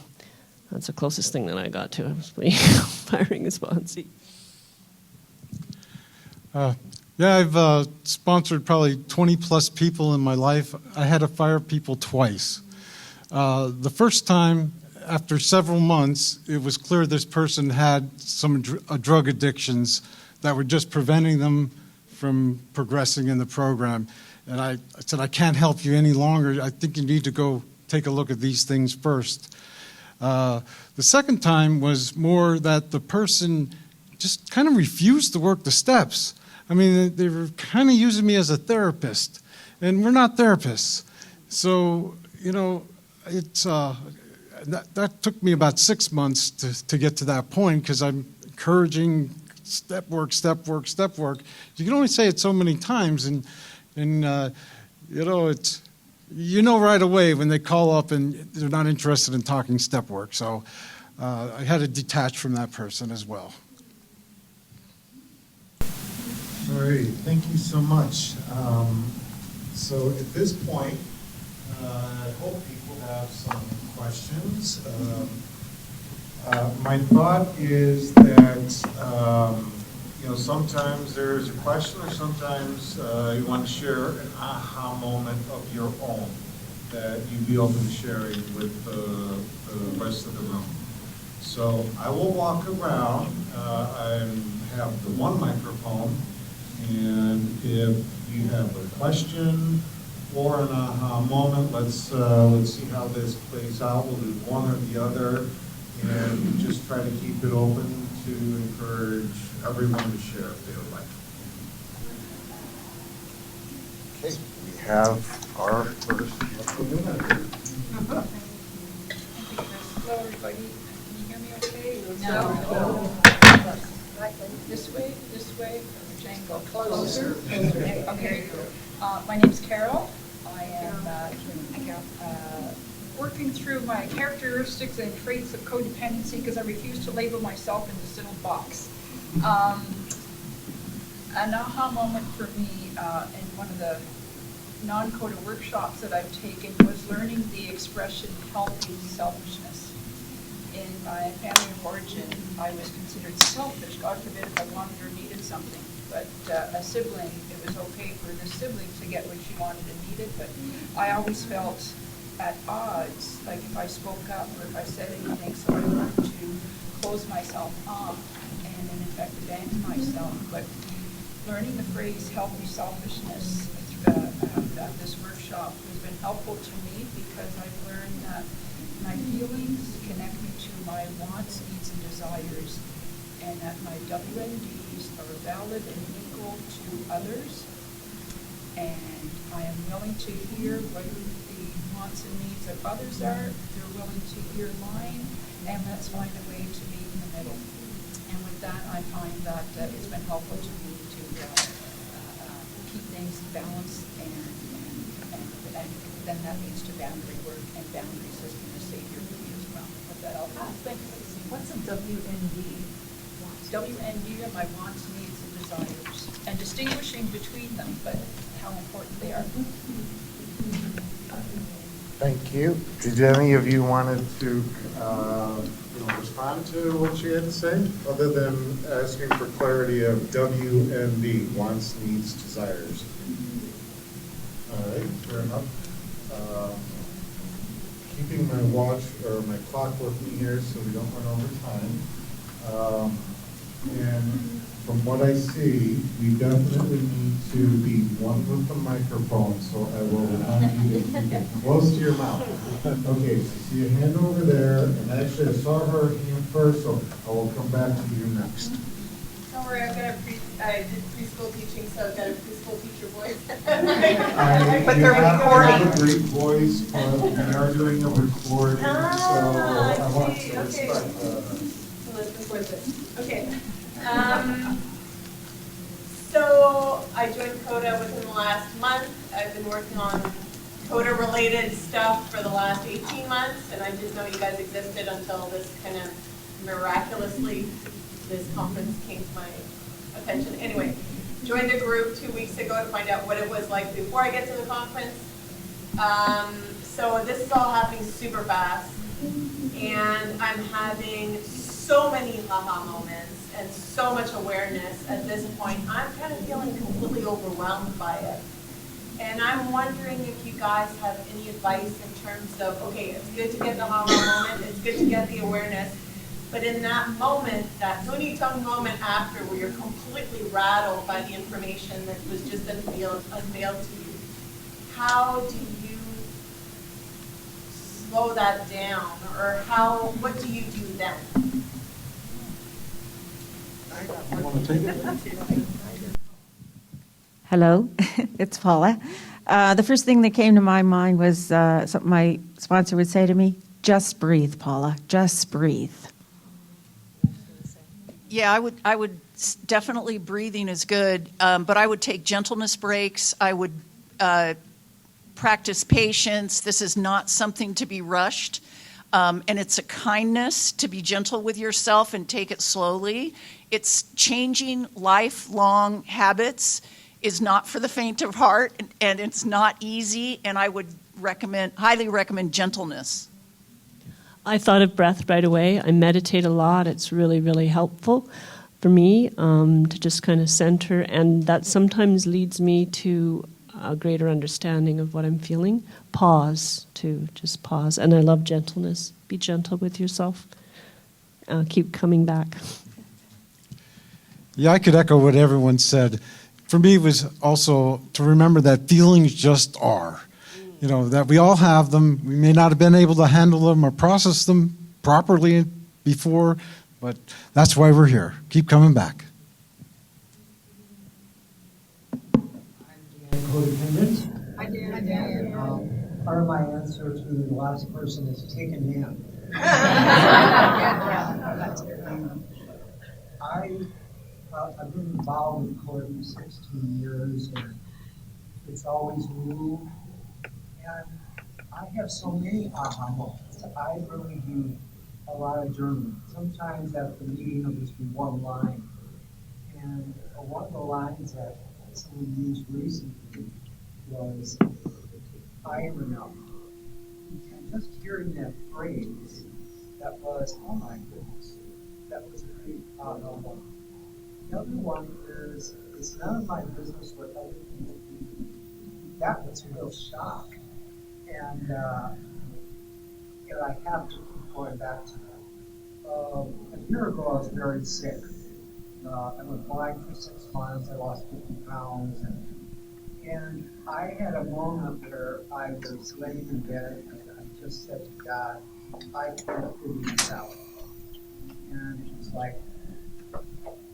that's the closest thing that I got to. I was firing a sponsee. I've sponsored probably 20 plus people in my life. I had to fire people twice. The first time, after several months, it was clear this person had some drug addictions that were just preventing them from progressing in the program. And I said, I can't help you any longer. I think you need to go take a look at these things first. The second time was more that the person just kind of refused to work the steps. I mean, they were kind of using me as a therapist, and we're not therapists. So, it's that took me about 6 months to get to that point, because I'm encouraging step work, step work, step work. You can only say it so many times, and it's right away when they call up and they're not interested in talking step work. So I had to detach from that person as well. All right, thank you so much. So at this point, I hope people have some questions. My thought is that, sometimes there's a question or sometimes you want to share an aha moment of your own that you'd be open to sharing with the rest of the room. So I will walk around. I have the one microphone, and if you have a question or an aha moment, let's see how this plays out. We'll do one or the other, and just try to keep it open to encourage everyone to share if they would like. Okay, we have our first. Hello, everybody. Can you hear me okay? No. This way, Jango, closer. Okay. My name's Carol. I am working through my characteristics and traits of codependency because I refuse to label myself in this little box. An aha moment for me in one of the non-CoDA workshops that I've taken was learning the expression healthy selfishness. In my family of origin, I was considered selfish. God forbid if I wanted or needed something. But a sibling, it was okay for the sibling to get what she wanted and needed, but I always felt at odds, like if I spoke up or if I said anything, so I learned to close myself off and in effect abandon myself. But learning the phrase healthy selfishness at this workshop has been helpful to me because I've learned that my feelings connect me to my wants, needs, and desires, and that my WNDs are valid and equal to others, and I am willing to hear what the wants and needs of others are. They're willing to hear mine, and let's find a way to meet in the middle. And with that, I find that it's been helpful to me to keep things balanced, and then that leads to boundary work and boundary system as savior for me as well. With that, I'll pass. Thanks. What's a WND? WND are my wants, needs, and desires, and distinguishing between them, but how important they are. Thank you. Did any of you wanted to respond to what she had to say, other than asking for clarity of WND, wants, needs, desires? All right, fair enough. Keeping my watch or my clock with me here so we don't run over time. And from what I see, we definitely need to be one with the microphone, so I will remind you to keep it close to your mouth. Okay, so I see a hand over there, and actually I saw her hand first, so I will come back to you next. Don't worry, I did preschool teaching, so I've got a preschool teacher voice. But they're recording. You have a great voice, but we are doing a recording, so I want to respect that. So let's record this. Okay. So I joined CoDA within the last month. I've been working on CoDA-related stuff for the last 18 months, and I didn't know you guys existed until this kind of miraculously, this conference came to my attention. Anyway, joined the group 2 weeks ago to find out what it was like before I get to the conference. So this is all happening super fast, and I'm having so many aha moments and so much awareness at this point. I'm kind of feeling completely overwhelmed by it. And I'm wondering if you guys have any advice in terms of, okay, it's good to get the aha moment, it's good to get the awareness, but in that moment, that Huni Tung moment after where you're completely rattled by the information that was just unveiled to you, how do you slow that down, or what do you do then? Hello, it's Paula. The first thing that came to my mind was something my sponsor would say to me, just breathe, Paula, just breathe. Yeah, I would definitely, breathing is good, but I would take gentleness breaks. I would practice patience. This is not something to be rushed. And it's a kindness to be gentle with yourself and take it slowly. It's changing lifelong habits. is not for the faint of heart, and it's not easy, and I would highly recommend gentleness. I thought of breath right away. I meditate a lot. It's really, really helpful for me to just kind of center, and that sometimes leads me to a greater understanding of what I'm feeling. Pause, too, just pause. And I love gentleness. Be gentle with yourself. Keep coming back. Yeah, I could echo what everyone said. For me, it was also to remember that feelings just are. You know, that we all have them. We may not have been able to handle them or process them properly before, but that's why we're here. Keep coming back. Codependent. Hi, Dan. Part of my answer to the last person is take a nap. I've been involved with CoDA for 16 years, and it's always new. And I have so many aha moments. I really do a lot of journaling. Sometimes at the meeting, it'll just be one line. And one of the lines that someone used recently was, I am enough. And just hearing that phrase, that was, oh my goodness, that was a great aha moment. The other one is, it's none of my business what other people do. That was a real shock. And I have to keep going back to that. A year ago, I was very sick. I was blind for 6 months. I lost 50 pounds. And I had a moment where I was laying in bed and I just said to God, I can't do this out. And it was like,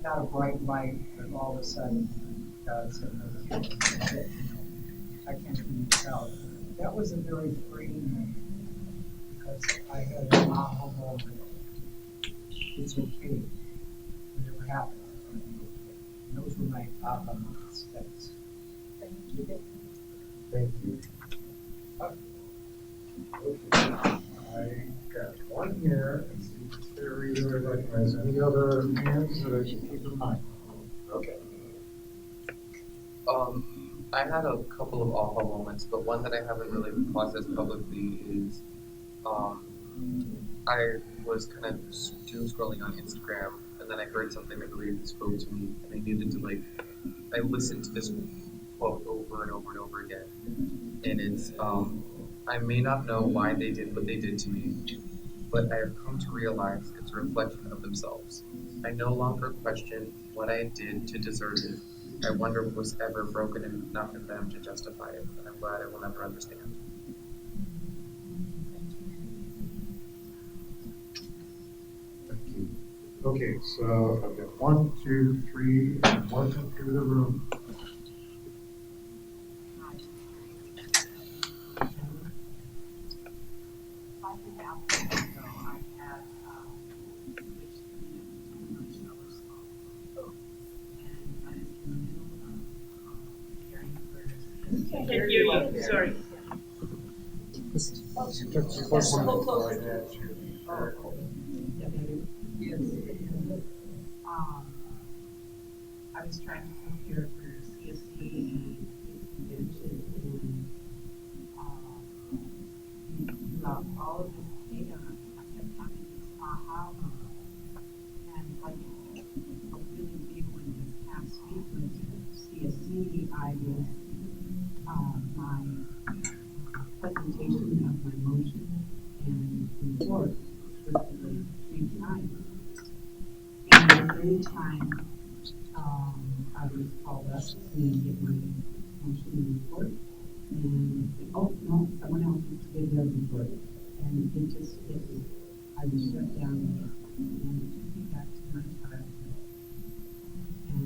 not a bright light, but all of a sudden, God said, no, I can't figure this out. That was a very freeing moment because I had an aha moment. It's okay. Whatever happens, it's going to be okay. And those were my aha moments. Thanks. Thank you. Thank you. Okay. I got one here. Let's see if it's fair reader or recognize any other hands that I should keep in mind. Okay. I had a couple of aha moments, but one that I haven't really processed publicly is I was kind of doom scrolling on Instagram, and then I heard something that really spoke to me, and I needed to I listened to this quote over and over and over again, and it's I may not know why they did what they did to me, but I have come to realize it's a reflection of themselves. I no longer question what I did to deserve it. I wonder what was ever broken enough in them to justify it, and I'm glad I will never understand. Thank you. Okay, so I've got 1, 2, 3, and working through the room. Can't hear you. Sorry. I was trying to prepare for CSC and convention, and throughout all of this data, I kept having this aha moment. And like a really big one this past week was CSC. I was my presentation of my motion and report was delayed 3 times. And the third time, I was called up to get my motion and report, and oh no, someone else did their report, and it just hit me. I was shut down, and it took me back to my childhood, and I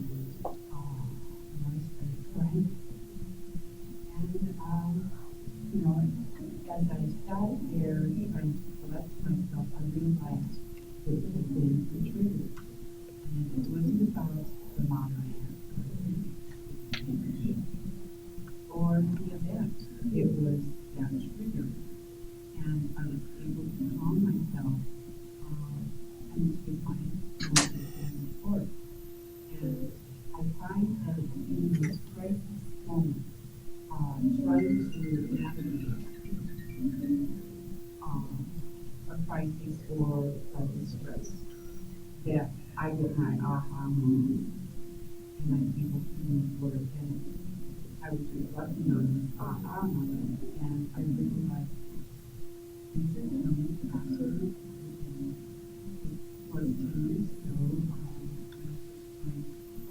started crying. And you know, as I sat there trying to collect myself, I realized this had been the trigger. And it wasn't about the mom I had or the event. It was that trigger. And I was able to calm myself and to find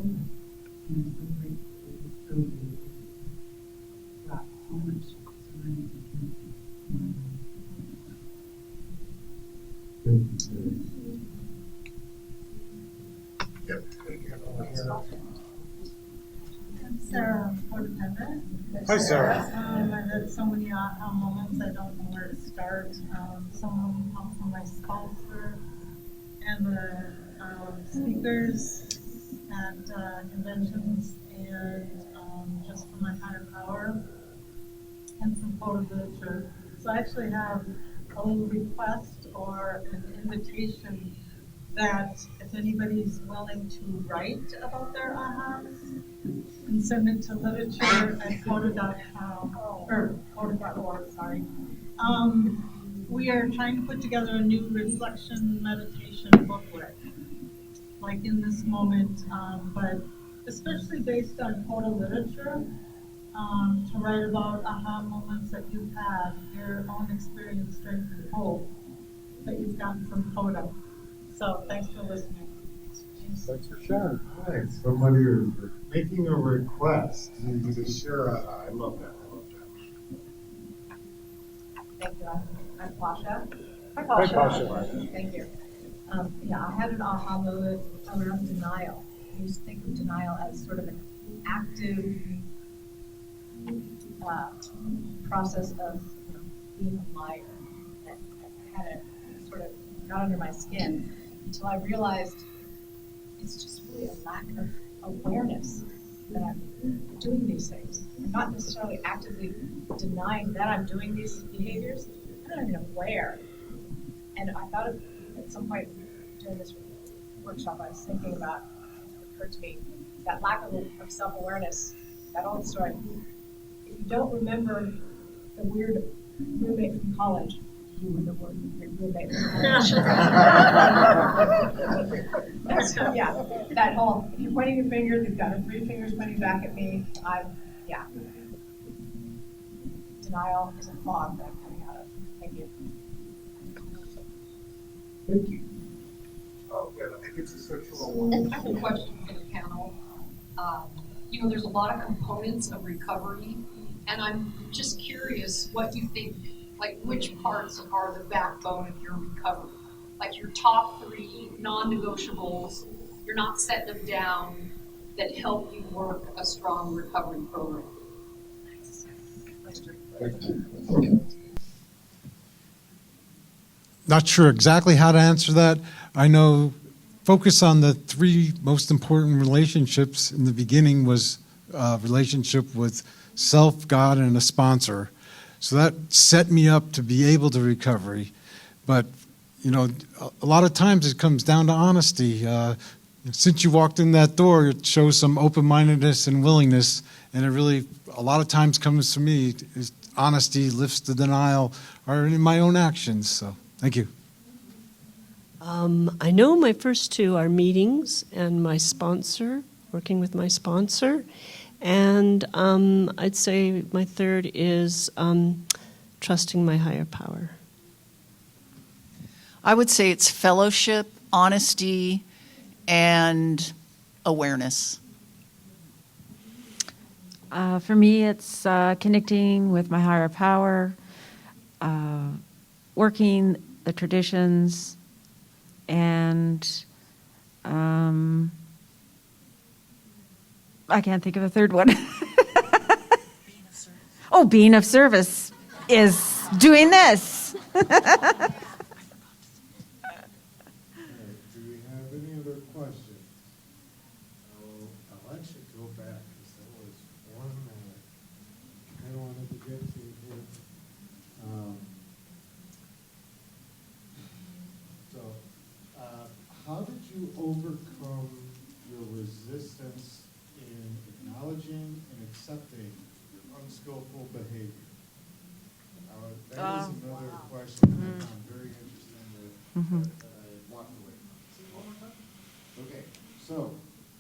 CoDA. And I'm so grateful for CoDA. It's brought so much serenity to my life. Thank you, Sarah. Yep. Thank you. Sarah, codependent. Hi, Sarah. I've had so many aha moments, I don't know where to start. Some of them come from my sponsor and the speakers at conventions, and just from my higher power and from CoDA literature. So I actually have a little request or an invitation that if anybody's willing to write about their ahas, and send it to literature@coda.com, or coda.org, sorry. We are trying to put together a new reflection meditation booklet, like in this moment, but especially based on CoDA literature, to write about aha moments that you've had, your own experience, strength, and hope that you've gotten from CoDA. So thanks for listening. Thanks for sharing. Hi, somebody is making a request to share. I love that. I love that. Thank you. I'm Pasha. Hi, Hi, Pasha. Pasha. Thank you. Yeah, I had an aha moment around denial. I used to think of denial as sort of an active process of being a liar. That I had a sort of got under my skin until I realized it's just really a lack of awareness that I'm doing these things. I'm not necessarily actively denying that I'm doing these behaviors. I'm not even aware. And I thought at some point during this workshop, I was thinking about, it occurred to me, that lack of self-awareness, that old story. If you don't remember the weird roommate from college, you were the weird roommate from college. Yeah, that whole, if you're pointing your finger, you've got 3 fingers pointing back at me, yeah. Denial is a fog that I'm coming out of. Thank you. Thank you. Oh, yeah, I think it's a sexual one. I have a question for the panel. There's a lot of components of recovery, and I'm just curious what you think, like which parts are the backbone of your recovery? Like your top 3 non-negotiables, you're not setting them down, that help you work a strong recovery program. Not sure exactly how to answer that. I know focus on the 3 most important relationships in the beginning was a relationship with self, God, and a sponsor. So that set me up to be able to recovery. But, a lot of times it comes down to honesty. Since you walked in that door, it shows some open-mindedness and willingness, and it really, a lot of times comes to me, is honesty lifts the denial, or in my own actions. So, thank you. I know my first 2 are meetings and my sponsor, working with my sponsor. And I'd say my 3rd is trusting my higher power. I would say it's fellowship, honesty, and awareness. For me, it's connecting with my higher power, working the traditions, and I can't think of a 3rd one. Oh, being of service is doing this. Do we have any other questions? I'll actually go back because there was one that I wanted to get to here. How did you overcome your resistance in acknowledging and accepting your unskillful behavior? That is another question that I'm very interested that I walked away from. Okay, so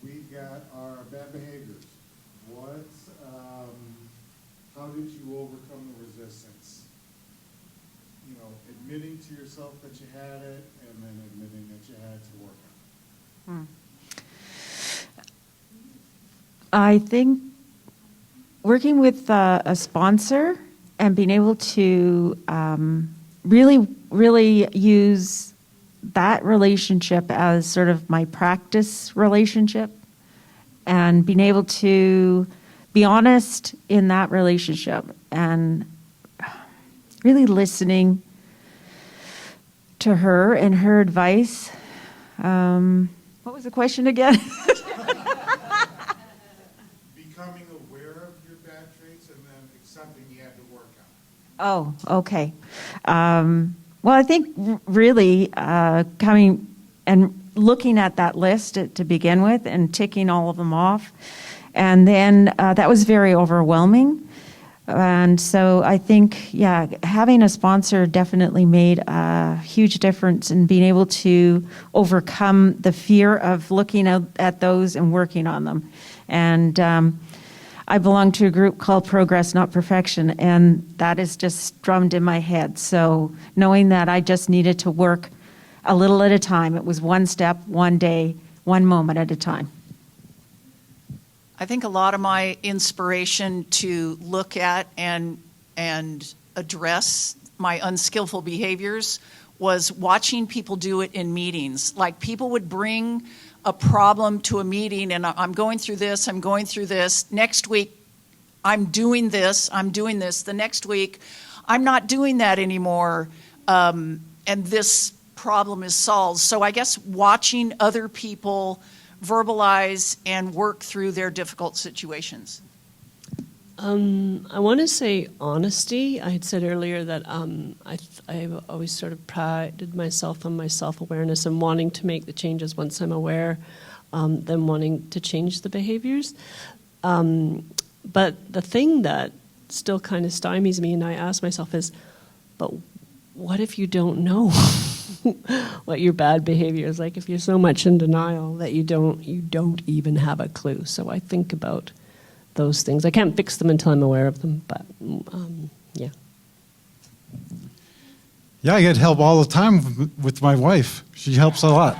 we've got our bad behaviors. How did you overcome the resistance? Admitting to yourself that you had it, and then admitting that you had to work on it. I think working with a sponsor and being able to really use that relationship as sort of my practice relationship, and being able to be honest in that relationship and really listening to her and her advice. What was the question again? Becoming aware of your bad traits and then accepting you had to work on it. Oh, okay. Well, I think really coming and looking at that list to begin with and ticking all of them off. And then that was very overwhelming. And so I think, yeah, having a sponsor definitely made a huge difference in being able to overcome the fear of looking at those and working on them. And I belong to a group called Progress, Not Perfection, and that is just drummed in my head. So knowing that I just needed to work a little at a time, it was one step, one day, one moment at a time. I think a lot of my inspiration to look at and address my unskillful behaviors was watching people do it in meetings. Like, people would bring a problem to a meeting, and I'm going through this, I'm going through this. Next week, I'm doing this, I'm doing this. The next week, I'm not doing that anymore, and this problem is solved. So I guess watching other people verbalize and work through their difficult situations. I want to say honesty. I had said earlier that I've always sort of prided myself on my self-awareness and wanting to make the changes once I'm aware, than wanting to change the behaviors. But the thing that still kind of stymies me, and I ask myself, is, but what if you don't know what your bad behavior is? Like, if you're so much in denial that you don't even have a clue. So I think about those things. I can't fix them until I'm aware of them, but yeah. Yeah, I get help all the time with my wife. She helps a lot.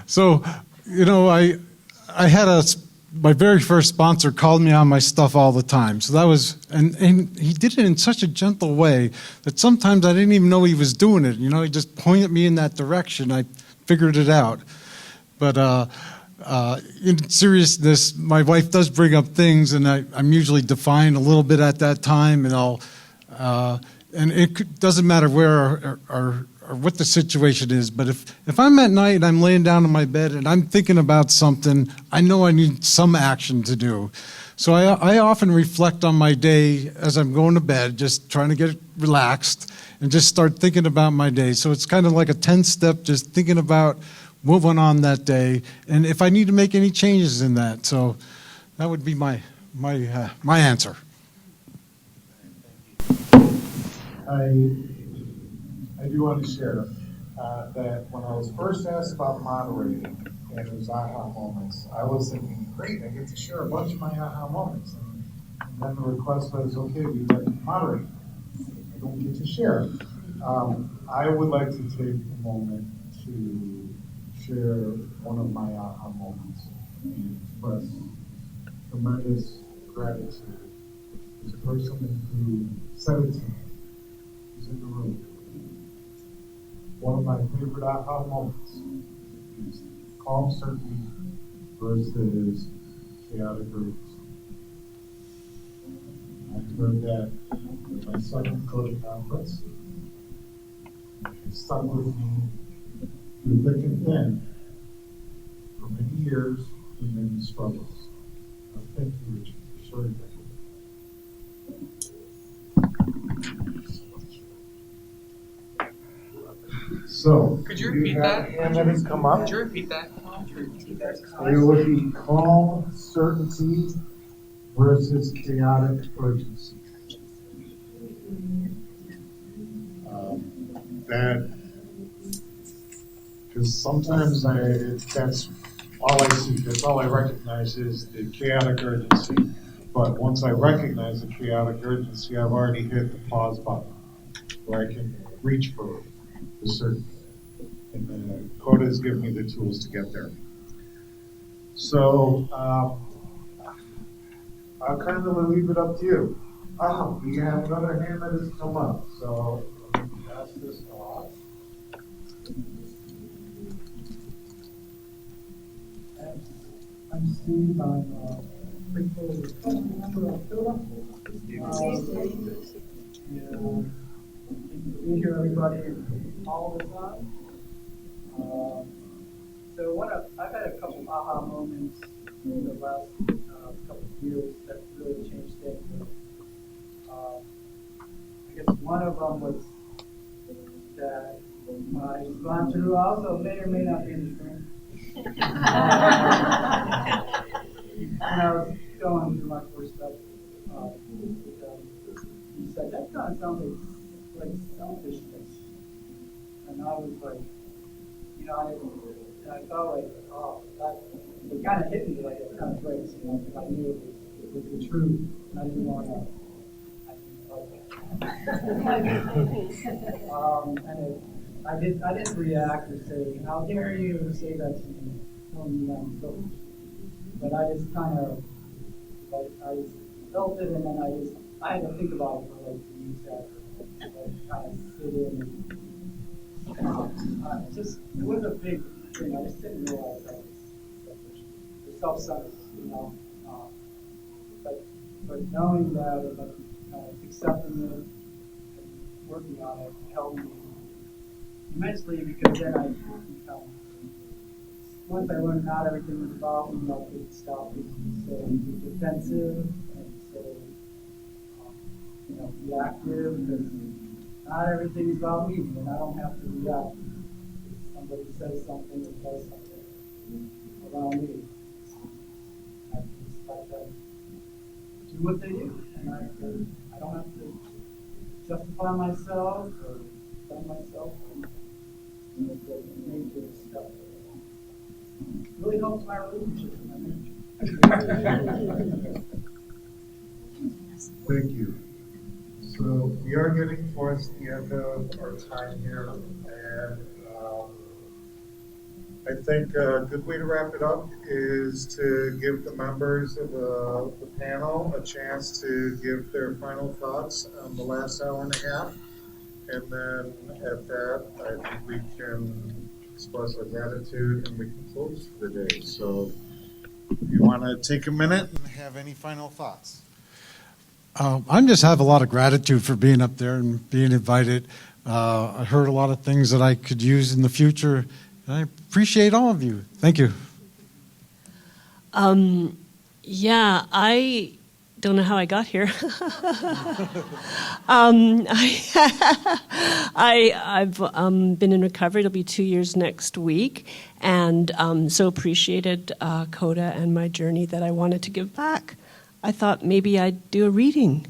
So, you know, I had my very first sponsor called me on my stuff all the time. So that was, and he did it in such a gentle way that sometimes I didn't even know he was doing it. You know, he just pointed me in that direction. I figured it out. But in seriousness, my wife does bring up things, and I'm usually defiant a little bit at that time, and and it doesn't matter where or what the situation is, but if I'm at night and I'm laying down in my bed and I'm thinking about something, I know I need some action to do. So I often reflect on my day as I'm going to bed, just trying to get relaxed and just start thinking about my day. So it's kind of like a 10-step, just thinking about what went on that day and if I need to make any changes in that. So that would be my answer. I do want to share that when I was first asked about moderating and those aha moments, I was thinking, great, I get to share a bunch of my aha moments. And then the request was, okay, we'd like to moderate. I don't get to share. I would like to take a moment to share one of my aha moments and express tremendous gratitude to the person who said it to me, who's in the room. One of my favorite aha moments is calm certainty versus chaotic urgency. I heard that at my second CoDA conference. It stuck with me through thick and thin for many years and many struggles. Thank you, Richard, for sharing that. So, could you repeat that? And then it's come up. Could you repeat that? It would be calm certainty versus chaotic urgency. Because sometimes that's all I see. That's all I recognize is the chaotic urgency. But once I recognize the chaotic urgency, I've already hit the pause button, where I can reach for the certainty. And CoDA has given me the tools to get there. So I'll kind of leave it up to you. We have another hand that has come up, so let me pass this off. I'm Steve. I'm a grateful member of CoDA. And being here, everybody, all the time. So I've had a couple aha moments in the last couple of years that really changed things. I guess one of them was that I've gone through, also may or may not be in the stream. When I was going through my first step, he said, that kind of sounds like selfishness. And I was like, I felt like, it kind of hit me like it kind of breaks, because I knew it was the truth, and I didn't want to. I didn't react or say, how dare you say that to me, telling me I'm selfish. But I just kind of, I just felt it, and then I had to think about it for like 2 weeks after, kind of sit in and it was a big thing. I just didn't realize that it was selfish, or self-centered, but knowing that and accepting it and working on it helped me immensely, because then once I learned not everything was about me, I could stop being so defensive and so reactive, because not everything is about me, and I don't have to react if somebody says something or does something around me. I just let them do what they do, and I don't have to justify myself or defend myself. The major stuff really helps my relationship and my marriage. Thank you. So we are getting towards the end of our time here, and I think a good way to wrap it up is to give the members of the panel a chance to give their final thoughts on the last hour and a half. And then at that, I think we can express our gratitude and we can close for the day. So if you want to take a minute and have any final thoughts. I just have a lot of gratitude for being up there and being invited. I heard a lot of things that I could use in the future. And I appreciate all of you. Thank you. Yeah, I don't know how I got here. I've been in recovery. It'll be 2 years next week, and so appreciated CoDA and my journey that I wanted to give back. I thought maybe I'd do a reading.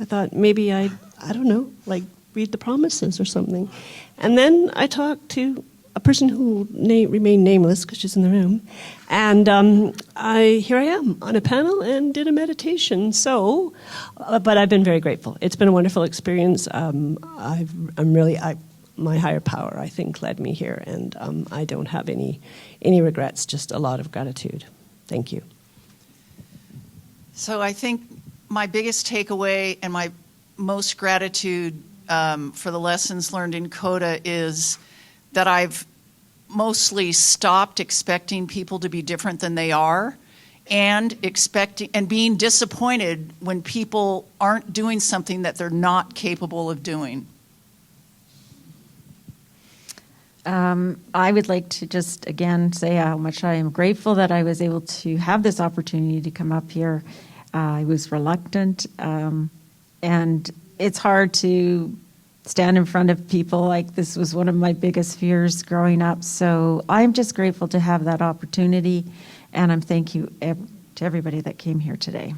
I thought maybe I don't know, like read the promises or something. And then I talked to a person who remained nameless because she's in the room, and here I am on a panel and did a meditation. So, but I've been very grateful. It's been a wonderful experience. My higher power, I think, led me here, and I don't have any regrets. Just a lot of gratitude. Thank you. So I think my biggest takeaway and my most gratitude for the lessons learned in CoDA is that I've mostly stopped expecting people to be different than they are, and being disappointed when people aren't doing something that they're not capable of doing. I would like to just again say how much I am grateful that I was able to have this opportunity to come up here. I was reluctant, and it's hard to stand in front of people. Like, this was one of my biggest fears growing up. So I'm just grateful to have that opportunity, and I'm thank you to everybody that came here today.